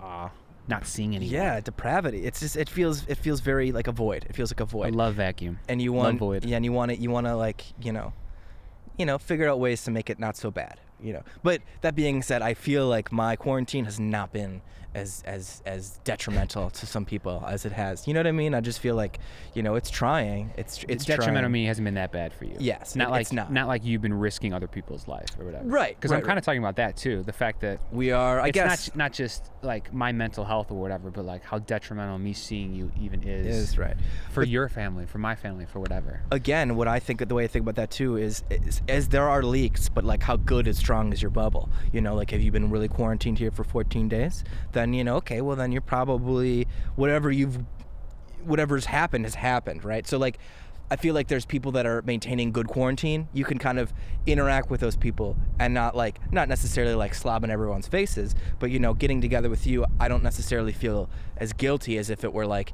not seeing anyone. Yeah, depravity. It's just it feels very like a void. It feels like a void. I love vacuum. And you want void. Yeah, and you want to like figure out ways to make it not so bad. But that being said, I feel like my quarantine has not been as detrimental to some people as it has. You know what I mean? I just feel like, it's trying. It's detrimental to me hasn't been that bad for you. Yes, it's not like you've been risking other people's life or whatever. Right. Because I'm kind of talking about that too. The fact that we are. I guess not just like my mental health or whatever, but like how detrimental me seeing you even is. Right. For your family, for my family, for whatever. Again, the way I think about that too is there are leaks, but like how good and strong is your bubble? Like have you been really quarantined here for 14 days? Then okay, well then you're probably whatever's happened has happened, right? So like I feel like there's people that are maintaining good quarantine. You can kind of interact with those people and not necessarily like slobbing everyone's faces, but getting together with you, I don't necessarily feel as guilty as if it were like,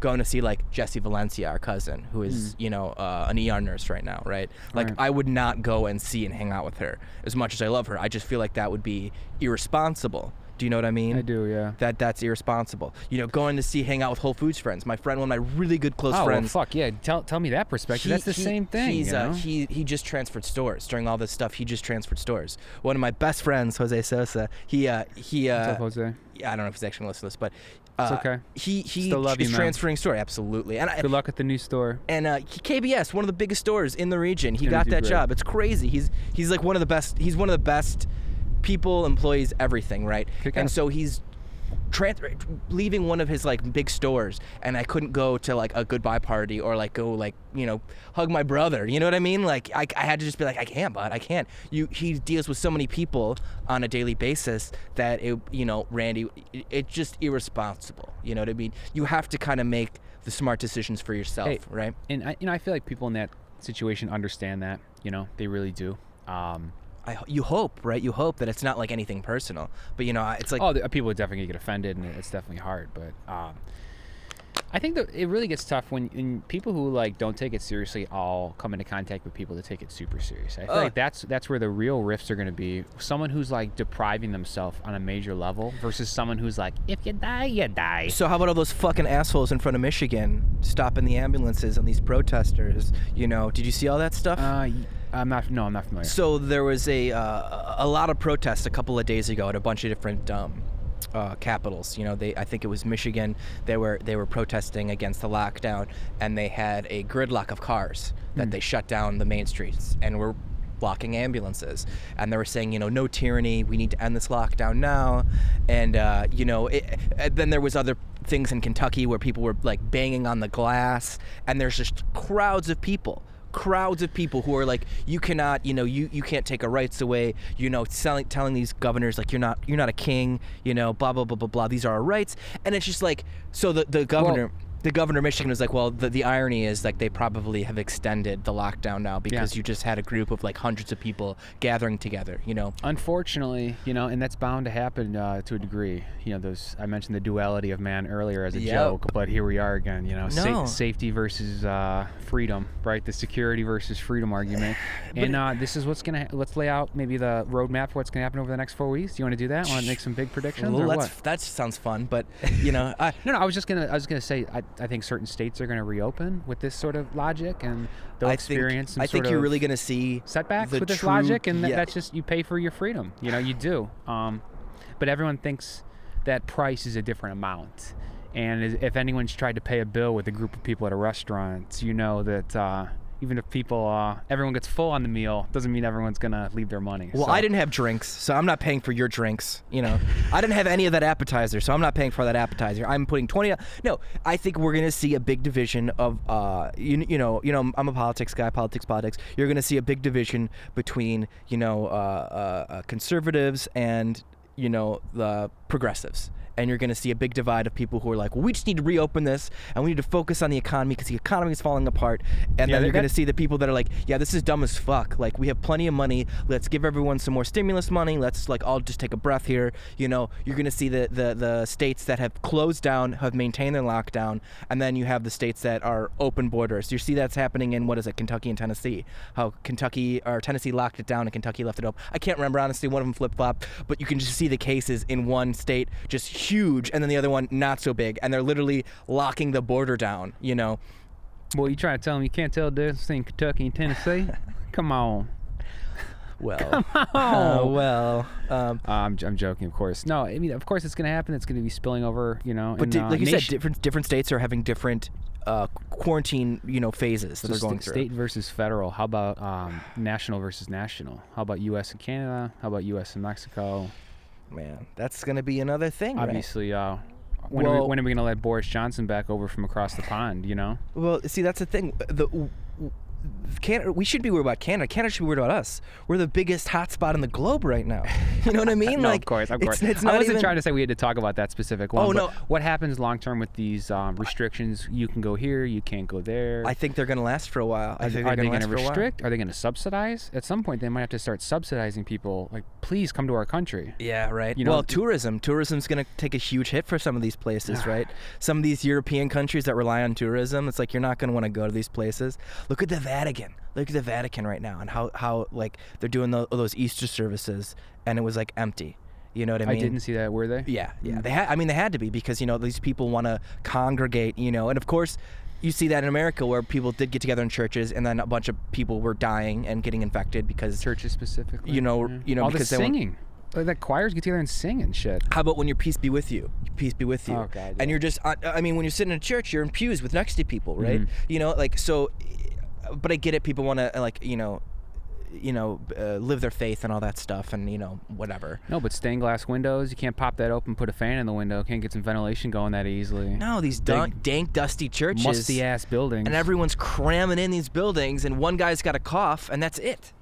going to see like Jessie Valencia, our cousin, who is, an ER nurse right now, right? Like I would not go and see and hang out with her as much as I love her. I just feel like that would be irresponsible. Do you know what I mean? I do, yeah. That's irresponsible. Going to hang out with Whole Foods friends. My friend, one of my really good close friends. Oh, fuck, yeah. Tell me that perspective. That's the same thing. He just transferred stores. During all this stuff, he just transferred stores. One of my best friends, Jose Sosa, he What's up, Jose? Yeah, I don't know if he's actually going to listen to this, but it's okay. He is transferring store, absolutely. And good luck at the new store. And KBS, one of the biggest stores in the region. He got that job. It's crazy. He's like one of the best. He's one of the best people, employees, everything, right? And so he's leaving one of his like big stores, and I couldn't go to like a goodbye party or like go like hug my brother. You know what I mean? Like I had to just be like, I can't, bud. I can't. He deals with so many people on a daily basis that Randy, it's just irresponsible. You know what I mean? You have to kind of make the smart decisions for yourself, right? And I feel like people in that situation understand that. They really do. You hope, right? You hope that it's not like anything personal, but it's like people would definitely get offended, and it's definitely hard. But I think that it really gets tough when people who like don't take it seriously all come into contact with people that take it super serious. I feel like that's where the real rifts are going to be. Someone who's like depriving themselves on a major level versus someone who's like, if you die, you die. So how about all those fucking assholes in front of Michigan stopping the ambulances on these protesters? Did you see all that stuff? I'm not familiar. So there was a lot of protests a couple of days ago at a bunch of different capitals. I think it was Michigan. They were protesting against the lockdown, and they had a gridlock of cars that they shut down the main streets and were blocking ambulances, and they were saying, no tyranny, we need to end this lockdown now. And then there was other things in Kentucky where people were like banging on the glass, and there's just crowds of people who are like, you cannot, you can't take our rights away, telling these governors like, you're not a king, blah blah blah blah blah, these are our rights. And it's just like, so the governor of Michigan was like, well, the irony is like they probably have extended the lockdown now because you just had a group of like hundreds of people gathering together, Unfortunately, and that's bound to happen to a degree. I mentioned the duality of man earlier as a joke, but here we are again, safety versus freedom, right? The security versus freedom argument. And this is let's lay out maybe the roadmap for what's going to happen over the next 4 weeks. Do you want to do that? Want to make some big predictions or what? That sounds fun, but, No, I was going to say, I think certain states are going to reopen with this sort of logic, and they'll experience some I think you're really going to see setbacks with this logic, and that's just, you pay for your freedom. You do. But everyone thinks that price is a different amount. And if anyone's tried to pay a bill with a group of people at a restaurant, you know that even if everyone gets full on the meal, doesn't mean everyone's going to leave their money. Well, I didn't have drinks, so I'm not paying for your drinks. I didn't have any of that appetizer, so I'm not paying for that appetizer. I'm putting 20. No, I think we're going to see a big division of, I'm a politics guy, politics. You're going to see a big division between, conservatives and, the progressives. And you're going to see a big divide of people who are like, well, we just need to reopen this, and we need to focus on the economy because the economy is falling apart. And then you're going to see the people that are like, yeah, this is dumb as fuck. Like, we have plenty of money. Let's give everyone some more stimulus money. Let's all just take a breath here. You're going to see the states that have closed down, have maintained their lockdown, and then you have the states that are open borders. You see that's happening in, Kentucky and Tennessee. How Tennessee locked it down and Kentucky left it open. I can't remember, honestly, one of them flip-flopped, but you can just see the cases in one state just huge, and then the other one not so big, and they're literally locking the border down. Well, you trying to tell them you can't tell the difference between Kentucky and Tennessee? Come on. Well, I'm joking, of course. No, I mean, of course it's going to happen. It's going to be spilling over, But like you said, different states are having different quarantine, phases that they're going through. State versus federal. How about national versus national? How about U.S. and Canada? How about U.S. and Mexico? Man, that's going to be another thing, obviously, right? When are we going to let Boris Johnson back over from across the pond, Well, see, that's the thing. Canada, we should be worried about Canada. Canada should be worried about us. We're the biggest hotspot in the globe right now. You know what I mean? No, of course. It's I wasn't trying to say we had to talk about that specific one. Oh, no. What happens long term with these restrictions? You can go here, you can't go there. I think they're going to last for a while. Are they going to restrict? Are they going to subsidize? At some point, they might have to start subsidizing people. Like, please come to our country. Yeah, right. Well, tourism's going to take a huge hit for some of these places, right? Some of these European countries that rely on tourism, it's like you're not going to want to go to these places. Look at the Vatican. Look at the Vatican right now, and how like they're doing those Easter services, and it was like empty. You know what I mean? I didn't see that. Were they? Yeah. They had to be because these people want to congregate. And of course, you see that in America where people did get together in churches, and then a bunch of people were dying and getting infected because churches specifically. All because the singing. Like choirs get together and sing and shit. How about when your peace be with you? Peace be with you. Oh, God, yeah. And you're just, when you're sitting in a church, you're in pews with next to people, right? Mm-hmm. So. But I get it. People want to live their faith and all that stuff, and whatever. No, but stained glass windows, you can't pop that open, put a fan in the window, can't get some ventilation going that easily. No, these dank, dusty churches, musty ass buildings, and everyone's cramming in these buildings, and one guy's got a cough, and that's it.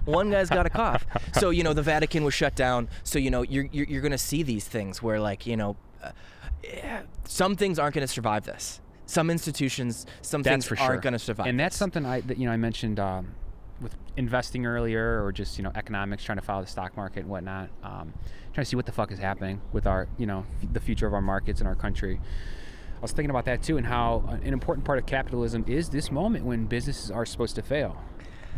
One guy's got a cough. So the Vatican was shut down. So you're gonna see these things where some things aren't gonna survive this. Some institutions, some things aren't going to survive. And that's something I mentioned with investing earlier, or just economics, trying to follow the stock market and whatnot, trying to see what the fuck is happening with our the future of our markets and our country. I was thinking about that too, and how an important part of capitalism is this moment when businesses are supposed to fail.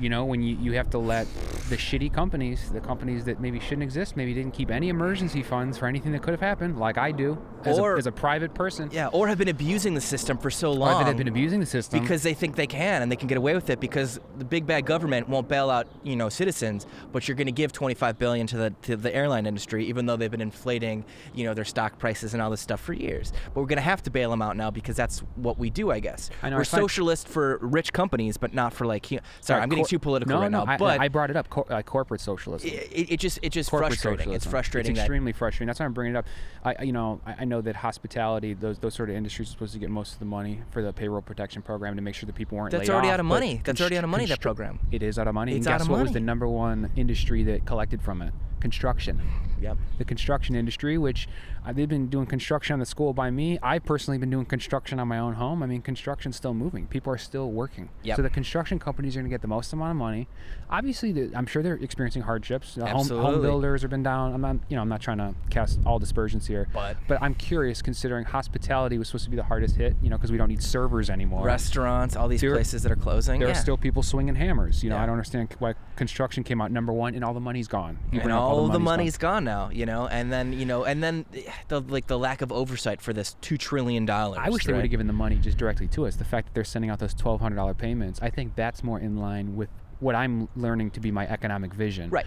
When you have to let the shitty companies, the companies that maybe shouldn't exist, maybe didn't keep any emergency funds for anything that could have happened, like I do as a private person. Yeah, or have been abusing the system for so long. Or have been abusing the system. Because they think they can, and they can get away with it because the big bad government won't bail out, citizens, but you're going to give $25 billion to the airline industry, even though they've been inflating, their stock prices and all this stuff for years. But we're going to have to bail them out now because that's what we do, I guess. I know, we're socialist for rich companies, but not for I'm getting getting too political right now. But I brought it up. Corporate socialism. It's just Corporate frustrating. Socialism. It's frustrating. It's extremely frustrating. That's why I'm bringing it up. I know that hospitality, those sort of industries are supposed to get most of the money for the payroll protection program to make sure that people weren't laid off. That's already out of money. That's already out of money, that program. It is out of money. It's and out guess of what money. was the number one industry that collected from it? Construction. Yep. The construction industry, which they've been doing construction on the school by me. I've personally been doing construction on my own home. I mean, construction's still moving. People are still working. Yep. So the construction companies are going to get the most amount of money. Obviously, I'm sure they're experiencing hardships. Absolutely. Home builders have been down. I'm not trying to cast all dispersions here. But I'm curious, considering hospitality was supposed to be the hardest hit, because we don't need servers anymore. Restaurants, all these places that are closing. There are still people swinging hammers. I Yeah. don't understand why construction came out number one and all the money's gone. And all the money's gone now, and then the lack of oversight for this $2 trillion. I wish they would have given the money just directly to us. The fact that they're sending out those $1,200 payments, I think that's more in line with what I'm learning to be my economic vision. Right.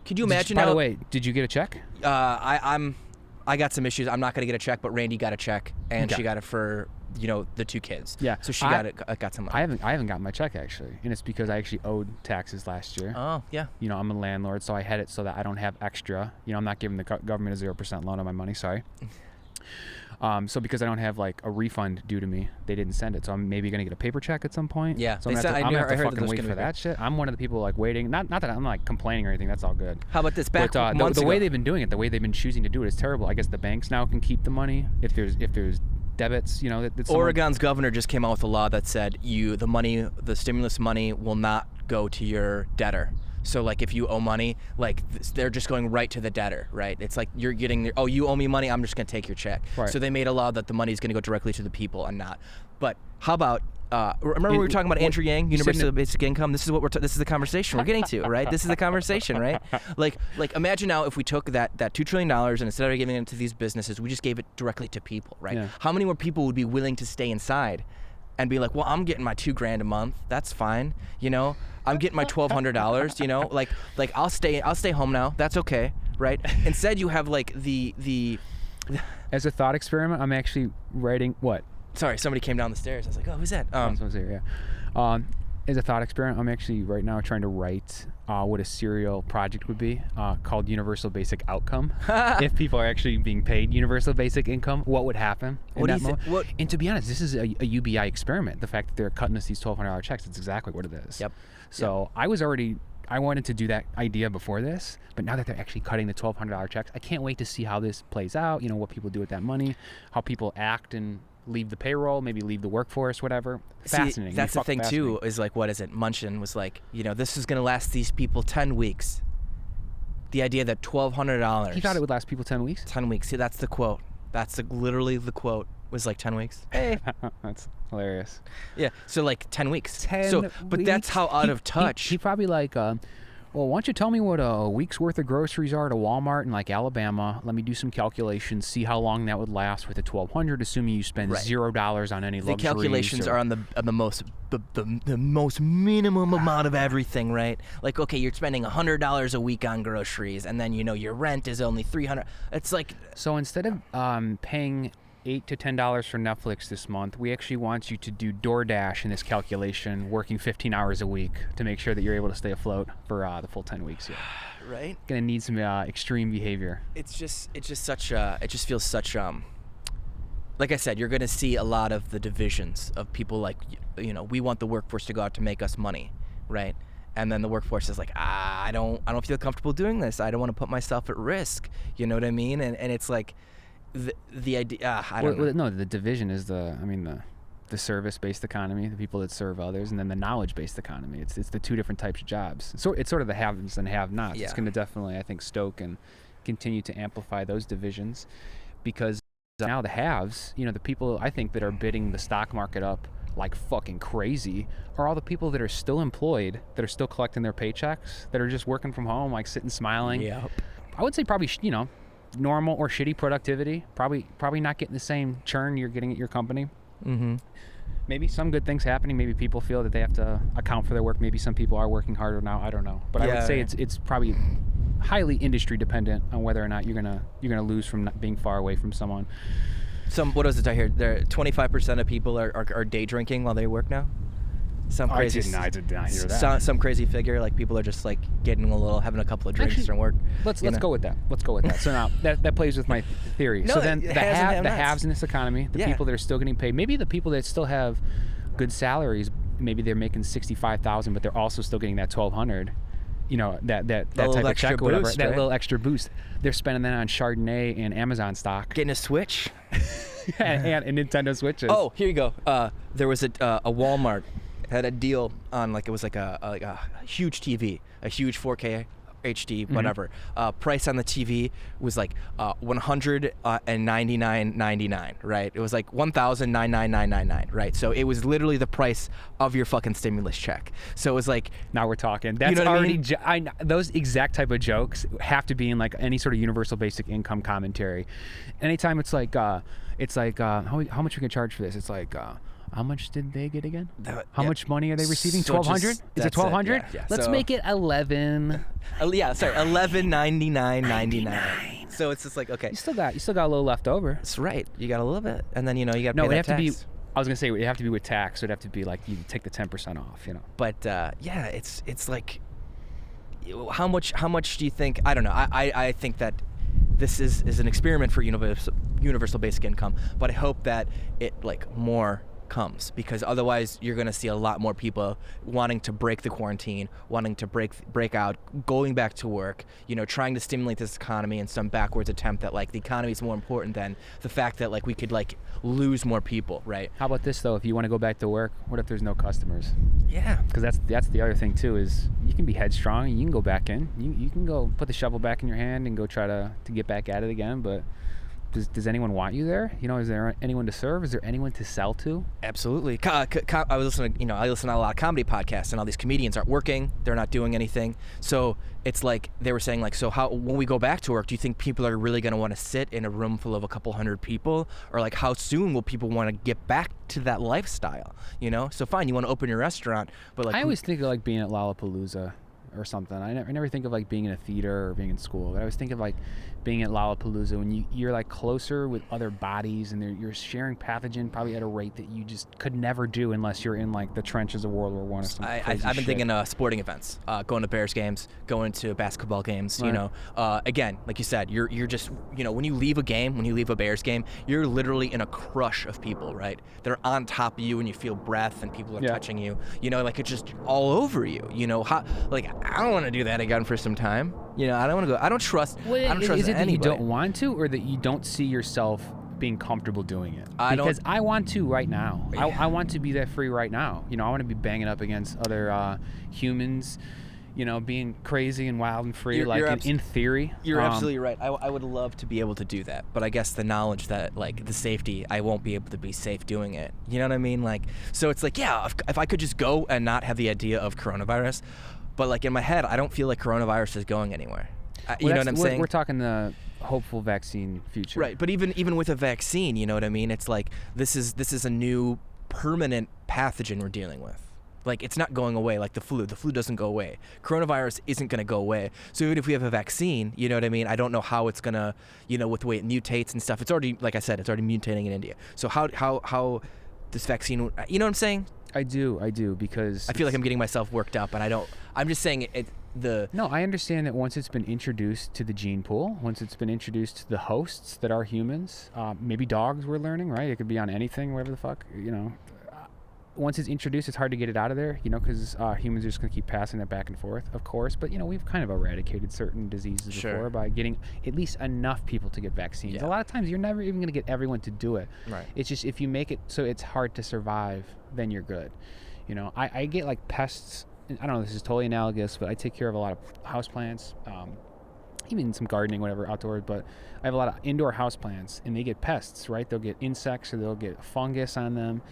Could you imagine? By the way, did you get a check? I got some issues. I'm not gonna get a check, but Randy got a check, and she got it for the 2 kids. Yeah. So she got some money. I haven't gotten my check actually, and it's because I actually owed taxes last year. Oh yeah. I'm a landlord, so I had it so that I don't have extra. I'm not giving the government a 0% loan on my money. Sorry. So because I don't have like a refund due to me, they didn't send it. So I'm maybe gonna get a paper check at some point. Yeah. So I'm gonna have to fucking wait for that shit. I'm one of the people like waiting. Not that I'm like complaining or anything. That's all good. How about this? The way they've been doing it, the way they've been choosing to do it is terrible. I guess the banks now can keep the money if there's debits. Oregon's governor just came out with a law that said the stimulus money will not go to your debtor. So like if you owe money, like they're just going right to the debtor, right? It's like you're getting, you owe me money, I'm just gonna take your check. Right. So they made a law that the money is gonna go directly to the people and not. But how about, remember we were talking about Andrew Yang, Universal Basic Income? This is this is the conversation we're getting to, right? This is the conversation, right? Like imagine now if we took that $2 trillion and instead of giving it to these businesses, we just gave it directly to people, right? Yeah. How many more people would be willing to stay inside and be like, well, I'm getting my $2,000 a month. That's fine. I'm getting my $1,200. Like I'll stay home now. That's okay, right? Instead, you have like the. As a thought experiment, I'm actually writing what? Sorry, somebody came down the stairs. I was like, oh, who's that? As a thought experiment, I'm actually right now trying to write what a serial project would be called Universal Basic Outcome. If people are actually being paid Universal Basic Income, what would happen? And to be honest, this is a UBI experiment. The fact that they're cutting us these $1,200 checks, that's exactly what it is. Yep. So yep. I wanted to do that idea before this, but now that they're actually cutting the $1,200 checks, I can't wait to see how this plays out, what people do with that money, how people act and leave the payroll, maybe leave the workforce, whatever. Fascinating. See, that's the thing too, is like, what is it? Munchin was like, this is going to last these people 10 weeks. The idea that $1,200. He thought it would last people 10 weeks? 10 weeks. See, that's the quote. That's literally the quote. Was like 10 weeks. Hey. That's hilarious. Yeah. So like 10 weeks. 10 But weeks? that's how out of touch. He probably like, well, why don't you tell me what a week's worth of groceries are at a Walmart in like Alabama? Let me do some calculations, see how long that would last with the $1,200, assuming you spend $0 on any luxuries. The calculations are on the most minimum amount of everything, right? Like, okay, you're spending $100 a week on groceries, and then your rent is only $300. It's like, so instead of paying $8 to $10 for Netflix this month, we actually want you to do DoorDash in this calculation, working 15 hours a week to make sure that you're able to stay afloat for the full 10 weeks. Yeah. Right? Gonna need some extreme behavior. It just feels such like I said, you're gonna see a lot of the divisions of people like, we want the workforce to go out to make us money, right? And then the workforce is like, I don't feel comfortable doing this. I don't want to put myself at risk. You know what I mean? And it's like, the idea, I don't know. No, the division is the service-based economy, the people that serve others, and then the knowledge-based economy. It's the two different types of jobs. So it's sort of the haves and have-nots. Yeah. It's going to definitely, I think, stoke and continue to amplify those divisions, because now the haves, the people I think that are bidding the stock market up like fucking crazy are all the people that are still employed, that are still collecting their paychecks, that are just working from home, like sitting smiling. Yep. I would say probably, normal or shitty productivity, probably not getting the same churn you're getting at your company. Mm-hmm. Maybe some good things happening. Maybe people feel that they have to account for their work. Maybe some people are working harder now. I don't know, but I would say it's probably highly industry dependent on whether or not you're gonna lose from not being far away from someone. What is it I hear? 25% of people are day drinking while they work now. some crazy. I did not hear that. Some crazy figure, like people are just like having a couple of drinks and work. Let's go with that. So now that plays with my theory. No, so then the have-nots. haves in this economy, the people that are still getting paid, maybe the people that still have good salaries, maybe they're making $65,000, but they're also still getting that $1,200. You know, that type of check or whatever, boost, that right? little extra boost. They're spending that on Chardonnay and Amazon stock. Getting a Switch. and Nintendo Switches. Oh, here you go. There was a Walmart had a deal on it was like a huge TV, a huge 4K HD, whatever. Price on the TV was like $199.99, right? It was like $1,099.999, right? So it was literally the price of your fucking stimulus check. So it was like, now we're talking. That's you know what already I mean? those exact type of jokes have to be in like any sort of universal basic income commentary. Anytime it's like how much we can charge for this? It's like. How much did they get again? How much money are they receiving? So 1,200? Is it 1,200? Yeah. Let's make it 11. $11.99.99. So it's just like, okay. You still got a little left over. That's right. You got a little bit, and then you got to pay No, it that have tax. to be. I was gonna say it have to be with tax. So it'd have to be like you take the 10% off. But yeah, it's like, how much do you think? I don't know. I think that this is an experiment for universal basic income, but I hope that it more comes, because otherwise you're going to see a lot more people wanting to break the quarantine, wanting to break out, going back to work, trying to stimulate this economy in some backwards attempt that the economy is more important than the fact that we could lose more people, right? How about this though? If you want to go back to work, what if there's no customers? Yeah, because that's the other thing too, is you can be headstrong, you can go back in, you can go put the shovel back in your hand and go try to get back at it again, but does anyone want you there? Is there anyone to serve? Is there anyone to sell to? Absolutely. I was listening. I listen to a lot of comedy podcasts, and all these comedians aren't working. They're not doing anything. So it's like they were saying, so how when we go back to work, do you think people are really going to want to sit in a room full of a couple hundred people, or how soon will people want to get back to that lifestyle? So fine, you want to open your restaurant, but I always think of being at Lollapalooza or something. I never think of being in a theater or being in school, but I always think of being at Lollapalooza when you're closer with other bodies, and you're sharing pathogen probably at a rate that you just could never do unless you're in the trenches of World War I or something. I've been thinking sporting events, going to Bears games, going to basketball games. Right. Again, like you said, you're just when you leave a game, when you leave a Bears game, you're literally in a crush of people, right? They're on top of you, and you feel breath, and people are touching you. It's just all over you. I don't want to do that again for some time. I don't want to go. I don't trust. I don't trust Is it that anybody. you don't want to, or that you don't see yourself being comfortable doing it? Because I want to right now. Yeah. I want to be that free right now. I want to be banging up against other humans. Being crazy and wild and free, in theory. You're absolutely right. I would love to be able to do that, but I guess the knowledge that the safety, I won't be able to be safe doing it. You know what I mean? So it's if I could just go and not have the idea of coronavirus, but in my head, I don't feel like coronavirus is going anywhere. You know what I'm saying? We're talking the hopeful vaccine future, right? But even with a vaccine, you know what I mean? It's this is a new permanent pathogen we're dealing with. It's not going away like the flu. The flu doesn't go away. Coronavirus isn't going to go away. So even if we have a vaccine, you know what I mean? I don't know how it's going to, with the way it mutates and stuff. It's already, like I said, it's already mutating in India. So how this vaccine, you know what I'm saying? I do, because I feel like I'm getting myself worked up, and I'm just saying No, I understand that once it's been introduced to the gene pool, once it's been introduced to the hosts that are humans, maybe dogs, we're learning, right? It could be on anything, whatever the fuck, once it's introduced, it's hard to get it out of there, because humans are just going to keep passing it back and forth, of course. But, we've kind of eradicated certain diseases before by getting at least enough people to get vaccines. Yeah. A lot of times, you're never even going to get everyone to do it. Right. It's just if you make it so it's hard to survive, then you're good. I get pests. I don't know, this is totally analogous, but I take care of a lot of houseplants, even some gardening, whatever, outdoors, but I have a lot of indoor houseplants, and they get pests, right? They'll get insects, or they'll get fungus on them.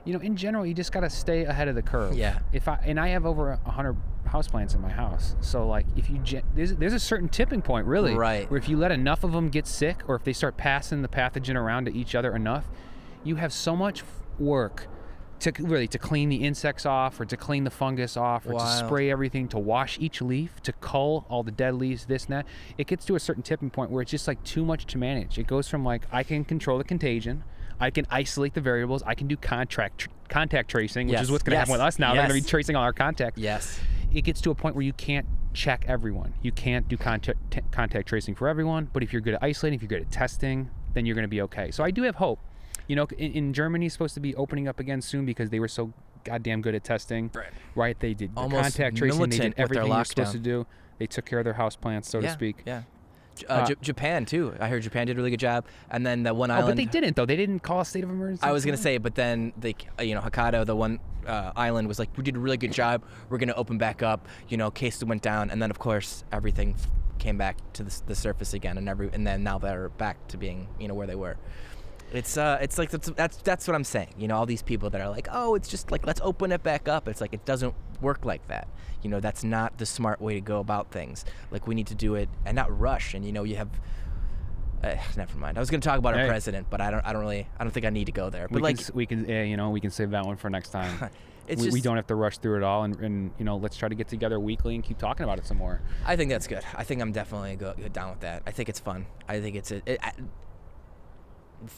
In general, you just got to stay ahead of the curve. Yeah. I have over 100 houseplants in my house. So if there's a certain tipping point, really, right, where if you let enough of them get sick, or if they start passing the pathogen around to each other enough, you have so much work to clean the insects off, or to clean the fungus off, or to spray everything, to wash each leaf, to cull all the dead leaves, this and that. It gets to a certain tipping point where it's just too much to manage. It goes from I can control the contagion, I can isolate the variables. I can do contact tracing, which Yes. is what's going to happen with us now. Yes. They're going to be tracing all our contacts. Yes. It gets to a point where you can't check everyone. You can't do contact tracing for everyone, but if you're good at isolating, if you're good at testing, then you're going to be okay. So I do have hope. You know, in Germany, supposed to be opening up again soon because they were so goddamn good at testing. Right? They did the contact tracing. They did everything they were supposed to do. They took care of their houseplants, so to speak. Yeah. Japan too. I heard Japan did a really good job. And then the one island. But they didn't though. They didn't call a state of emergency. I was gonna say, but then they, Hokkaido, the one island, was like, we did a really good job. We're gonna open back up. Cases went down, and then of course everything came back to the surface again, and then now they're back to being where they were. It's like that's what I'm saying. All these people that are like, oh, it's just like, let's open it back up. It's like, it doesn't work like that. That's not the smart way to go about things. Like, we need to do it and not rush. And you have never mind. I was going to talk about our president, but I don't think I need to go there. But we can save that one for next time. We don't have to rush through it all, and let's try to get together weekly and keep talking about it some more. I think that's good. I think I'm definitely down with that. I think it's fun. I think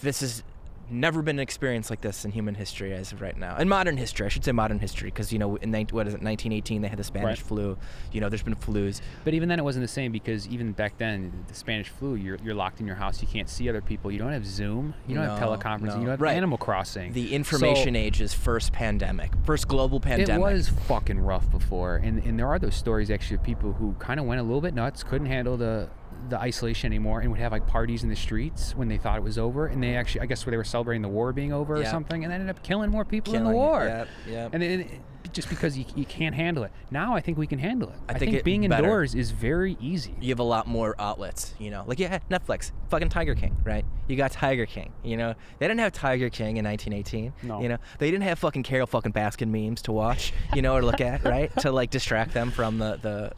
this has never been an experience like this in human history as of right now. In modern history, I should say modern history, because in 1918 they had the Spanish flu. There's been flus. But even then it wasn't the same, because even back then, the Spanish flu, you're locked in your house. You can't see other people. You don't have Zoom. You don't have teleconferencing. You don't have Animal Crossing. The information age's first global pandemic. It was fucking rough before, and there are those stories actually of people who kind of went a little bit nuts, couldn't handle the isolation anymore, and would have like parties in the streets when they thought it was over, and they actually, I guess, where they were celebrating the war being over or something, and ended up killing more people in the war. And just because you can't handle it. Now I think we can handle it. I think being indoors is very easy. You have a lot more outlets, like Netflix, fucking Tiger King, right? You got Tiger King, they didn't have Tiger King in 1918. No. They didn't have fucking Carol fucking Baskin memes to watch, or look at, right? To like distract them from the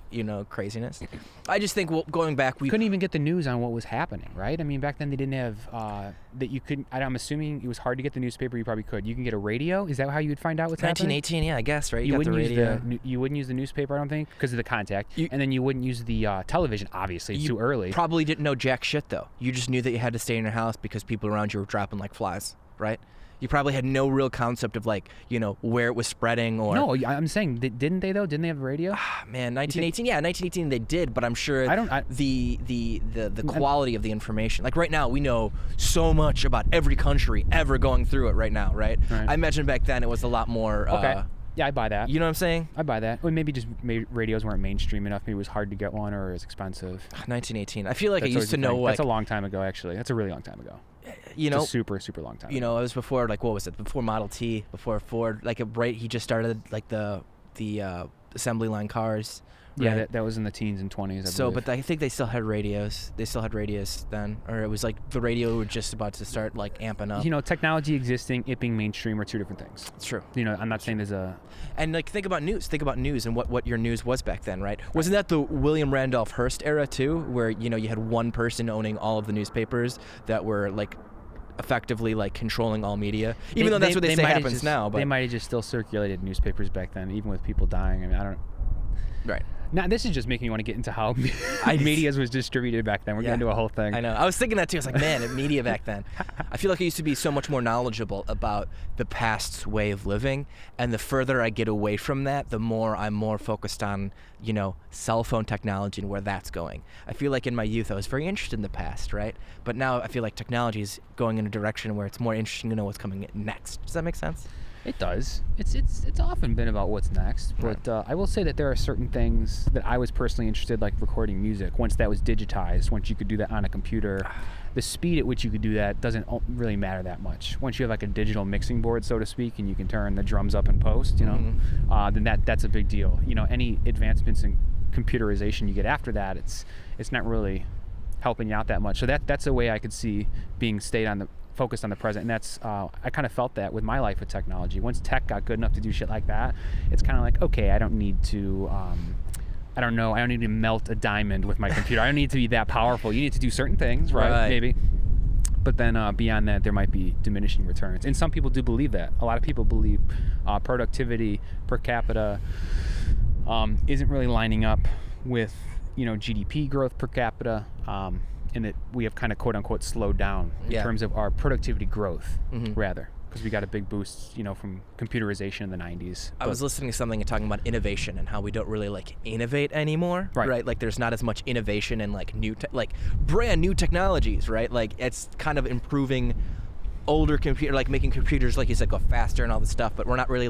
craziness. I just think, going back, we couldn't even get the news on what was happening, right? I mean, back then they didn't have that you couldn't. I'm assuming it was hard to get the newspaper. You probably could. You can get a radio. Is that how you would find out what's happening? 1918, yeah, I guess, right? You got the radio. You wouldn't use the newspaper, I don't think, because of the contact. And then you wouldn't use the television. Obviously, it's too early. Probably didn't know jack shit though. You just knew that you had to stay in your house because people around you were dropping like flies, right? You probably had no real concept of where it was spreading or. No, I'm saying, didn't they though? Didn't they have a radio? Man, 1918. Yeah, 1918 they did, but I'm sure the quality of the information. Like right now, we know so much about every country ever going through it right now, right? I imagine back then it was a lot more. Okay. Yeah, I buy that. You know what I'm saying? I buy that. Or maybe just radios weren't mainstream enough. Maybe it was hard to get one, or it was expensive. 1918. I feel like I used to know. That's a long time ago, actually. That's a really long time ago. It's a super, super long time. It was before, what was it? Before Model T, before Ford. He just started the assembly line cars. Yeah, right? that was in the teens and 20s. I believe. But I think they still had radios. They still had radios then, or it was like the radio was just about to start amping up. Technology existing, it being mainstream are two different things. It's true. I'm not saying there's a. And think about news. Think about news and what your news was back then, right? Wasn't that the William Randolph Hearst era too, where you had one person owning all of the newspapers that were effectively controlling all media, even though that's what they say happens now. But they might have just still circulated newspapers back then, even with people dying. I mean, I don't. Right. Now, this is just making me want to get into how media was distributed back then. We're getting into a whole thing. I know. I was thinking that too. I was like, man, media back then. I feel like I used to be so much more knowledgeable about the past's way of living. And the further I get away from that, the more I'm more focused on, cell phone technology and where that's going. I feel like in my youth, I was very interested in the past, right? But now I feel like technology is going in a direction where it's more interesting to know what's coming next. Does that make sense? It does. It's often been about what's next, but I will say that there are certain things that I was personally interested, like recording music. Once that was digitized, once you could do that on a computer, the speed at which you could do that doesn't really matter that much. Once you have a digital mixing board, so to speak, and you can turn the drums up in post, then that's a big deal. Any advancements in computerization you get after that, it's not really helping you out that much. So that's a way I could see being focused on the present, and that's I kind of felt that with my life with technology. Once tech got good enough to do shit like that, it's kind of like, okay, I don't need to I don't need to melt a diamond with my computer. I don't need to be that powerful. You need to do certain things, right? Maybe, but then beyond that, there might be diminishing returns, and some people do believe that. A lot of people believe productivity per capita isn't really lining up with GDP growth per capita. in that we have kind of quote unquote slowed down in terms of our productivity growth, rather, because we got a big boost, from computerization in the 90s. I was listening to something and talking about innovation and how we don't really innovate anymore, right? Like there's not as much innovation in brand new technologies, right? Like it's kind of improving older computer, like making computers, like you said, go faster and all this stuff, but we're not really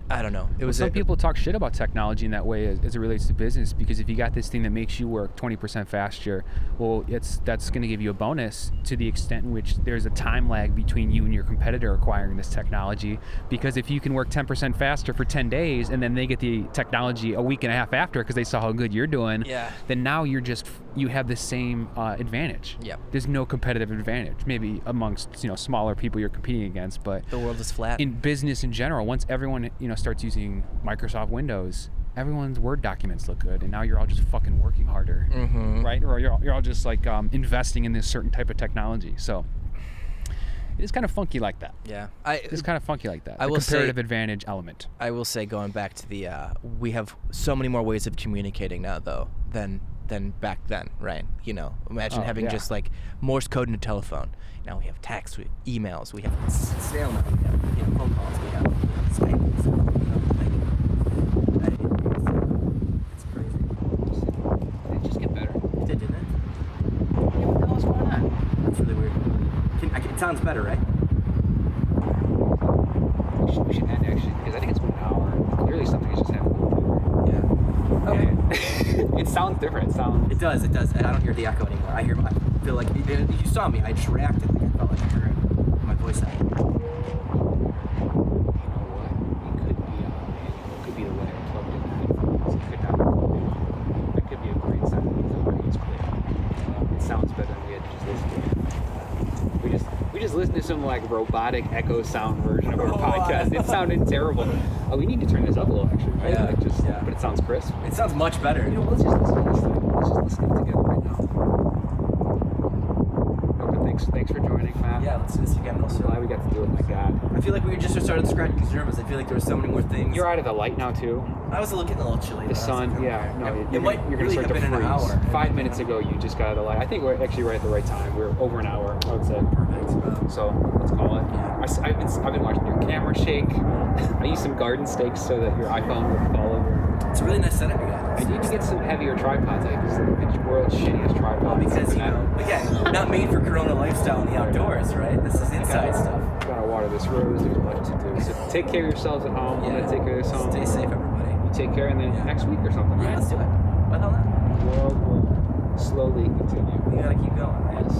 I don't know. Some people talk shit about technology in that way as it relates to business, because if you got this thing that makes you work 20% faster, well, that's going to give you a bonus to the extent in which there's a time lag between you and your competitor acquiring this technology. Because if you can work 10% faster for 10 days and then they get the technology a week and a half after because they saw how good you're doing, then now you have the same advantage. Yeah. There's no competitive advantage, maybe amongst smaller people you're competing against, but the world is flat. In business in general, once everyone starts using Microsoft Windows, everyone's Word documents look good, and now you're all just fucking working harder, right? Or you're all just investing in this certain type of technology. So it's kind of funky like that. Yeah, it's kind of funky like that. I the will comparative say, advantage element. I will say, going back to the, we have so many more ways of communicating now, though, than back then, right? Imagine having just Morse code in a telephone. Now we have text, we have emails, we have snail mail, we have phone calls, we have Skype. It's crazy. It just get better. It did, didn't it? Yeah, what the hell's going on? That's really weird. It sounds better, right? We should end actually, because I think it's been an hour. Clearly something is just happening. Yeah. Okay. It sounds different. It does. And I don't hear the echo anymore. I feel like you saw me. I just reacted. I felt like I heard my voice out. You know what? It could be the way I plugged in the headphones. It could not be plugged in. That could be a great sign that the audio's clear. It sounds better than we had just listened to it. We just listened to some robotic echo sound version of our podcast. It sounded terrible. Oh, we need to turn this up a little actually, right? Yeah. But it sounds crisp. It sounds much better. Let's just listen to this thing. Let's just listen to it together right now. Okay, thanks for joining, Matt. Yeah, let's do this again. I'm glad we got to do it. My God. I feel like we just started scratching the surface. I feel like there were so many more things. You're out of the light now too. I was getting a little chilly. The sun, you're might going to really start have to been freeze. an hour. 5 minutes ago, you just got out of the light. I think we're actually right at the right time. We're over an hour, I would say. Perfect. So let's call it. I've been watching your camera shake. I used some garden stakes so that your iPhone would fall over. It's a really nice setup you got. I need to get some heavier tripods. I have this world's shittiest tripod. Well, because again, not made for Corona lifestyle in the outdoors, right? This is inside stuff. Gotta water this rose. There's much to do. So take care of yourselves at home. I'm gonna take care of this home. Stay safe, everybody. You take care, and then next week or something, right? Yeah, let's do it. Why the hell not? The world will slowly continue. We gotta keep going. Yes.